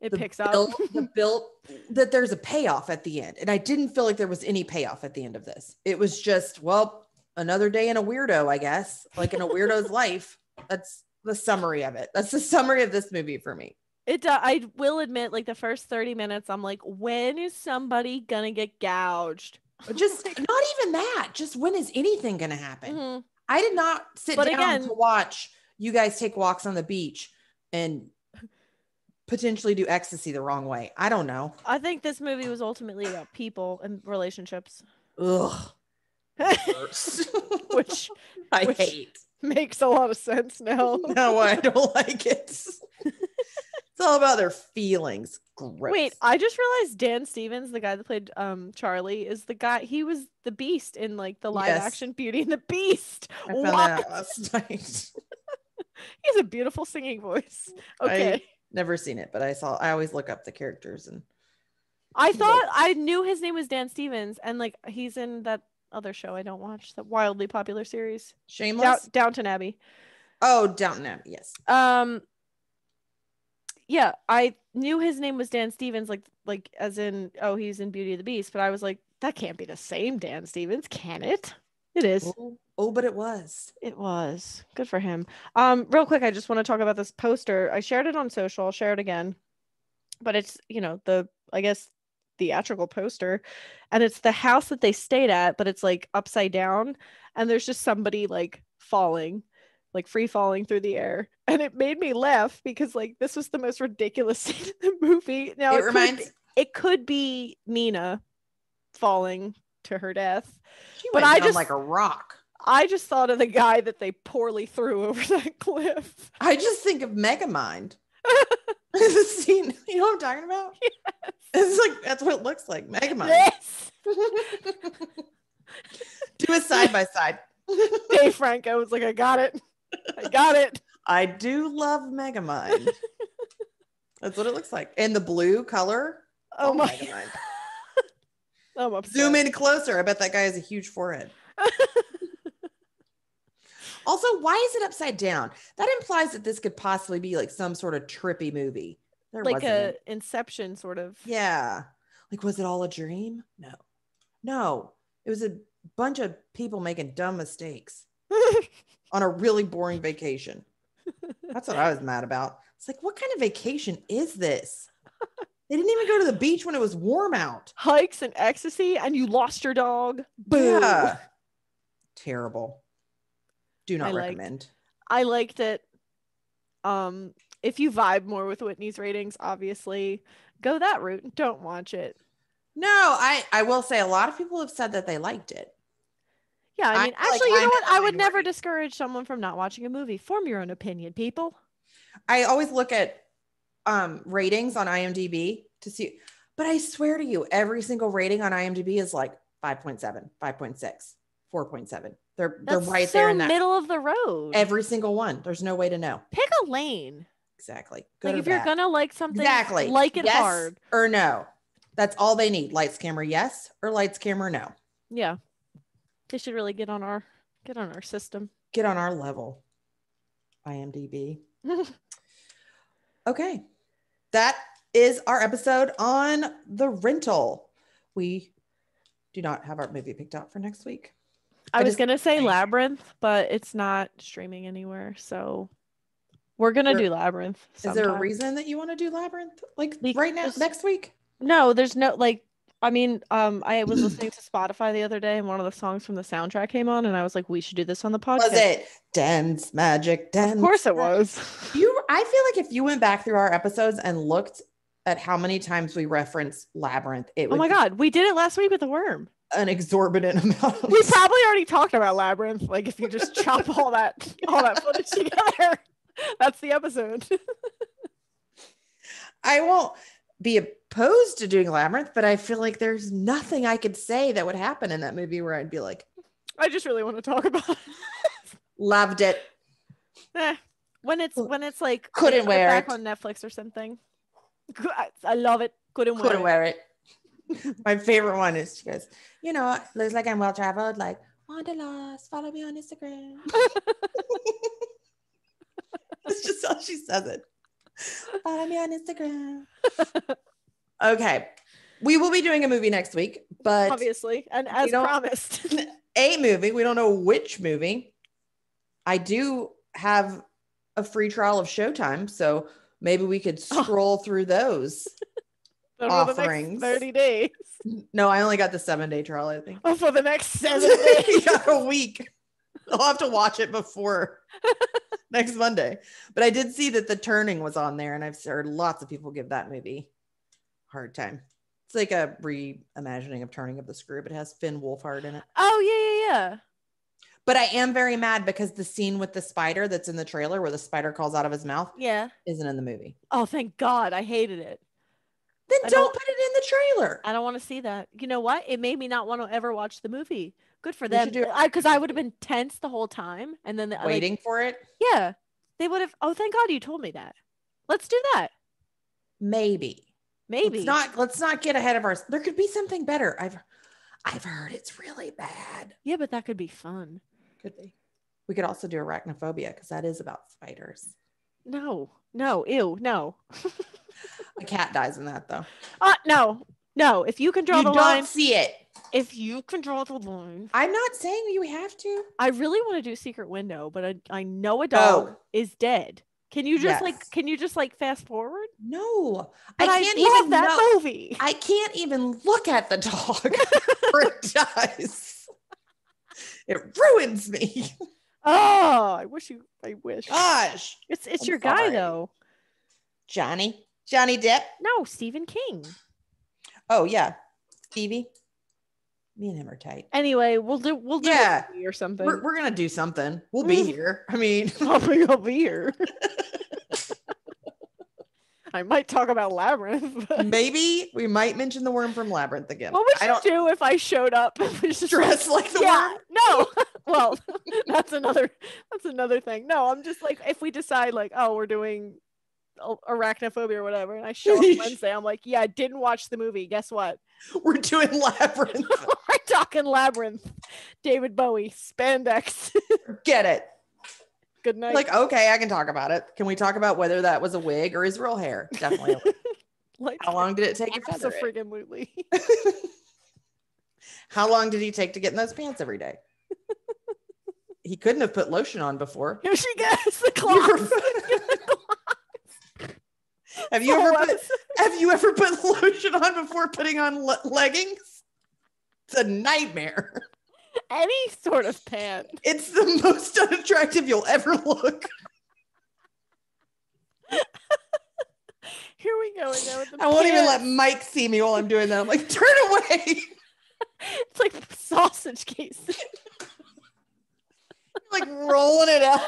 S2: it picks up
S1: the build that there's a payoff at the end. And I didn't feel like there was any payoff at the end of this. It was just, well, another day in a weirdo, I guess, like in a weirdo's life. That's the summary of it. That's the summary of this movie for me.
S2: I will admit, like the first 30 minutes, I'm like, when is somebody gonna get gouged?
S1: Just not even that. Just when is anything gonna happen? Mm-hmm. I did not sit down to watch you guys take walks on the beach and potentially do ecstasy the wrong way. I don't know.
S2: I think this movie was ultimately about people and relationships.
S1: Ugh.
S2: which
S1: I hate.
S2: Makes a lot of sense now.
S1: No, I don't like it. It's all about their feelings. Gross.
S2: Wait, I just realized Dan Stevens, the guy that played Charlie, is the guy. He was the Beast in like the live action Beauty and the Beast.
S1: I found that out last night.
S2: He has a beautiful singing voice. Okay.
S1: I never seen it, but I always look up the characters and
S2: I thought I knew his name was Dan Stevens, and like he's in that other show I don't watch, that wildly popular series.
S1: Shameless?
S2: Downton Abbey.
S1: Oh, Downton Abbey, yes.
S2: Yeah, I knew his name was Dan Stevens, like as in, oh, he's in Beauty and the Beast, but I was like, that can't be the same Dan Stevens, can it? It is.
S1: Oh, but it was.
S2: It was. Good for him. Real quick, I just want to talk about this poster. I shared it on social. I'll share it again. But it's, I guess theatrical poster, and it's the house that they stayed at, but it's like upside down, and there's just somebody like falling, like free falling through the air, and it made me laugh because like this was the most ridiculous scene in the movie. Now it could be Mina falling to her death,
S1: but I just like a rock.
S2: I just thought of the guy that they poorly threw over that cliff.
S1: I just think of Megamind. The scene, you know what I'm talking about?
S2: Yes.
S1: It's like that's what it looks like. Megamind.
S2: Yes.
S1: Do a side by side.
S2: Dave Franco was like, I got it.
S1: I do love Megamind. That's what it looks like. And the blue color.
S2: Oh my Megamind. I'm upset.
S1: Zoom in closer. I bet that guy has a huge forehead. Also, why is it upside down? That implies that this could possibly be like some sort of trippy movie.
S2: There like a Inception sort of.
S1: Yeah. Like, was it all a dream? No. It was a bunch of people making dumb mistakes on a really boring vacation. That's what I was mad about. It's like, what kind of vacation is this? They didn't even go to the beach when it was warm out.
S2: Hikes and ecstasy, and you lost your dog. Boom.
S1: Yeah. Terrible. Do not recommend.
S2: I liked it. If you vibe more with Whitney's ratings, obviously go that route and don't watch it.
S1: No, I will say a lot of people have said that they liked it.
S2: Yeah, I mean, actually, you know what? I would never discourage someone from not watching a movie. Form your own opinion, people.
S1: I always look at ratings on IMDb to see, but I swear to you, every single rating on IMDb is like 5.7, 5.6, 4.7. They're right there in that
S2: middle of the road.
S1: Every single one. There's no way to know.
S2: Pick a lane.
S1: Exactly.
S2: Like if you're gonna like something, like it hard
S1: or no. That's all they need. Lights, camera, yes, or lights, camera, no.
S2: Yeah. They should really get on our system.
S1: Get on our level. IMDb. Okay. That is our episode on The Rental. We do not have our movie picked out for next week.
S2: I was going to say Labyrinth, but it's not streaming anywhere. So we're going to do Labyrinth sometime.
S1: Is there a reason that you want to do Labyrinth? Like right now, next week?
S2: No, there's no, like, I mean, I was listening to Spotify the other day and one of the songs from the soundtrack came on and I was like, we should do this on the podcast.
S1: Was it Dance Magic Dance?
S2: Of course it was.
S1: I feel like if you went back through our episodes and looked at how many times we referenced Labyrinth, it would.
S2: Oh my God, we did it last week with the worm.
S1: An exorbitant amount.
S2: We probably already talked about Labyrinth. Like if you just chop all that footage together, that's the episode.
S1: I won't. be opposed to doing Labyrinth, but I feel like there's nothing I could say that would happen in that movie where I'd be like,
S2: I just really want to talk about it.
S1: Loved it.
S2: When it's like
S1: couldn't wear
S2: back
S1: it
S2: on Netflix or something. I love it. Couldn't
S1: wear it. My favorite one is she goes, you know, looks like I'm well traveled, like Wanderlust, follow me on Instagram. That's just how she says it. Follow me on Instagram. Okay. We will be doing a movie next week, but
S2: obviously, and as promised.
S1: A movie. We don't know which movie. I do have a free trial of Showtime, so maybe we could scroll through those offerings.
S2: The next 30 days.
S1: No, I only got the 7-day trial, I think.
S2: Oh, for the next 7 days.
S1: You got a week. I'll have to watch it before next Monday. But I did see that The Turning was on there, and I've heard lots of people give that movie a hard time. It's like a reimagining of Turning of the Screw, but it has Finn Wolfhard in it.
S2: Oh, yeah.
S1: But I am very mad because the scene with the spider that's in the trailer where the spider crawls out of his mouth isn't in the movie.
S2: Oh, thank God. I hated it.
S1: Then don't put it in the trailer.
S2: I don't want to see that. You know what? It made me not want to ever watch the movie. Good for them. Because I would have been tense the whole time. And then
S1: waiting for it.
S2: Yeah. They would have. Oh, thank God you told me that. Let's do that.
S1: Maybe. Let's not get ahead of ourselves. There could be something better. I've heard it's really bad.
S2: Yeah, but that could be fun.
S1: Could be. We could also do Arachnophobia because that is about spiders.
S2: No, ew, no.
S1: A cat dies in that though.
S2: No. If you can draw the line, you don't
S1: see it.
S2: If you can draw the line,
S1: I'm not saying you have to.
S2: I really want to do Secret Window, but I know a dog is dead. Can you just like fast forward?
S1: No,
S2: but I can't even that movie.
S1: I can't even look at the dog or it dies. It ruins me.
S2: Oh, I wish.
S1: Gosh,
S2: it's your guy though.
S1: Johnny Depp.
S2: No, Stephen King.
S1: Oh yeah, Stevie. Me and him are tight.
S2: Anyway, we'll do or something.
S1: We're gonna do something. We'll be here. I mean,
S2: I'll be here. I might talk about Labyrinth. But...
S1: maybe we might mention the worm from Labyrinth again.
S2: What would you do if I showed up and was just
S1: dressed like the worm?
S2: No. Well, that's another thing. No, I'm just like, if we decide like, oh, we're doing Arachnophobia or whatever, and I show up Wednesday, I'm like, yeah, I didn't watch the movie. Guess what?
S1: We're doing Labyrinth.
S2: We're talking Labyrinth. David Bowie, spandex.
S1: Get it.
S2: Good night.
S1: Like, okay, I can talk about it. Can we talk about whether that was a wig or his real hair? Definitely.
S2: Like,
S1: how long did it take you?
S2: Absolutely.
S1: How long did he take to get in those pants every day? He couldn't have put lotion on before.
S2: Here she goes. The clock.
S1: Have you ever put lotion on before putting on leggings? It's a nightmare.
S2: Any sort of pant.
S1: It's the most unattractive you'll ever look.
S2: Here we go again with the
S1: I won't even let Mike see me while I'm doing that. I'm like, turn away.
S2: It's like sausage casing.
S1: Like rolling it out.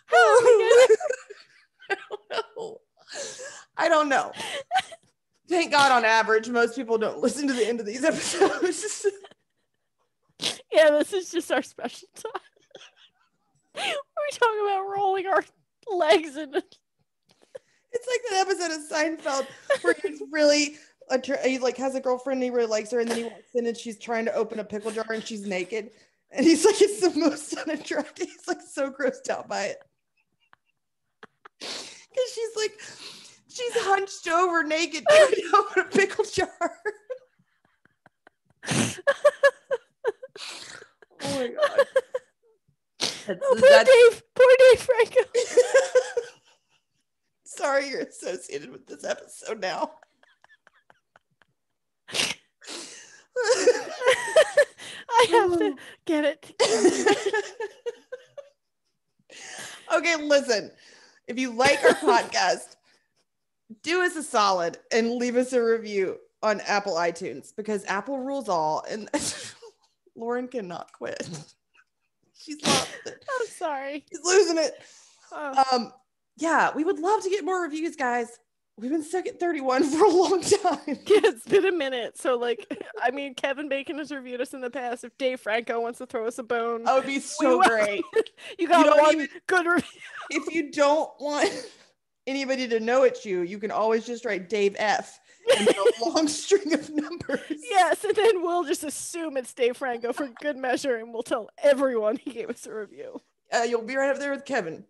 S2: How are we
S1: I don't know. Thank God, on average, most people don't listen to the end of these episodes.
S2: Yeah, this is just our special time. We're talking about rolling our legs in it.
S1: It's like that episode of Seinfeld where he's really he like has a girlfriend and he really likes her, and then he walks in and she's trying to open a pickle jar and she's naked, and he's like, it's the most unattractive. He's like so grossed out by it because she's hunched over naked trying to open a pickle jar. Oh my God.
S2: Poor Dave Franco.
S1: Sorry you're associated with this episode now.
S2: I have to get it.
S1: Okay, listen. If you like our podcast, do us a solid and leave us a review on Apple iTunes, because Apple rules all, and Lauren cannot quit. She's lost it.
S2: I'm sorry.
S1: She's losing it. Yeah, we would love to get more reviews, guys. We've been stuck at 31 for a long time.
S2: Yeah, it's been a minute. So, like, I mean, Kevin Bacon has reviewed us in the past. If Dave Franco wants to throw us a bone,
S1: That would be so great.
S2: You got one good review.
S1: If you don't want anybody to know it's you, you can always just write Dave F and a long string of numbers.
S2: Yes, and then we'll just assume it's Dave Franco for good measure, and we'll tell everyone he gave us a review.
S1: You'll be right up there with Kevin.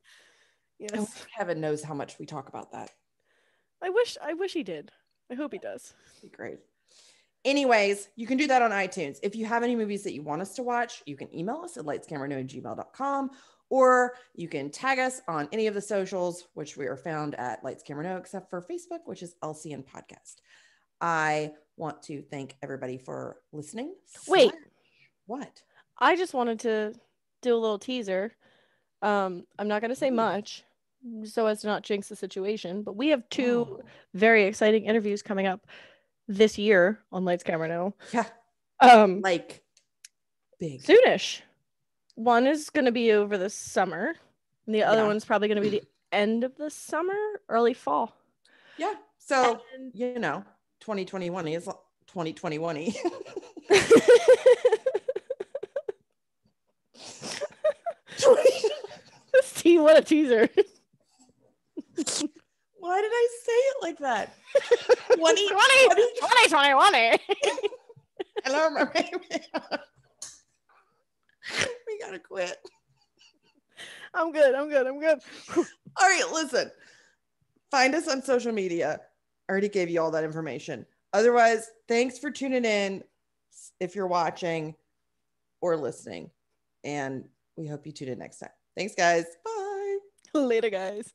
S2: Yes,
S1: Kevin knows how much we talk about that.
S2: I wish he did. I hope he does.
S1: That'd be great. Anyways, you can do that on iTunes. If you have any movies that you want us to watch, you can email us at lightscamerano@gmail.com, or you can tag us on any of the socials, which we are found at Lights Camera No, except for Facebook, which is LCN Podcast. I want to thank everybody for listening.
S2: Wait.
S1: What?
S2: I just wanted to do a little teaser. I'm not going to say much so as to not jinx the situation, but we have 2 very exciting interviews coming up this year on Lights Camera No.
S1: Yeah. Like big.
S2: Soonish. One is going to be over the summer, and the other one's probably going to be the end of the summer, early fall.
S1: Yeah. So, 2021 is 2021.
S2: Steve, what a teaser.
S1: Why did I say it like that?
S2: 2021.
S1: I don't remember. We gotta quit.
S2: I'm good.
S1: All right, listen. Find us on social media. I already gave you all that information. Otherwise, thanks for tuning in if you're watching or listening. And we hope you tune in next time. Thanks, guys. Bye.
S2: Later, guys.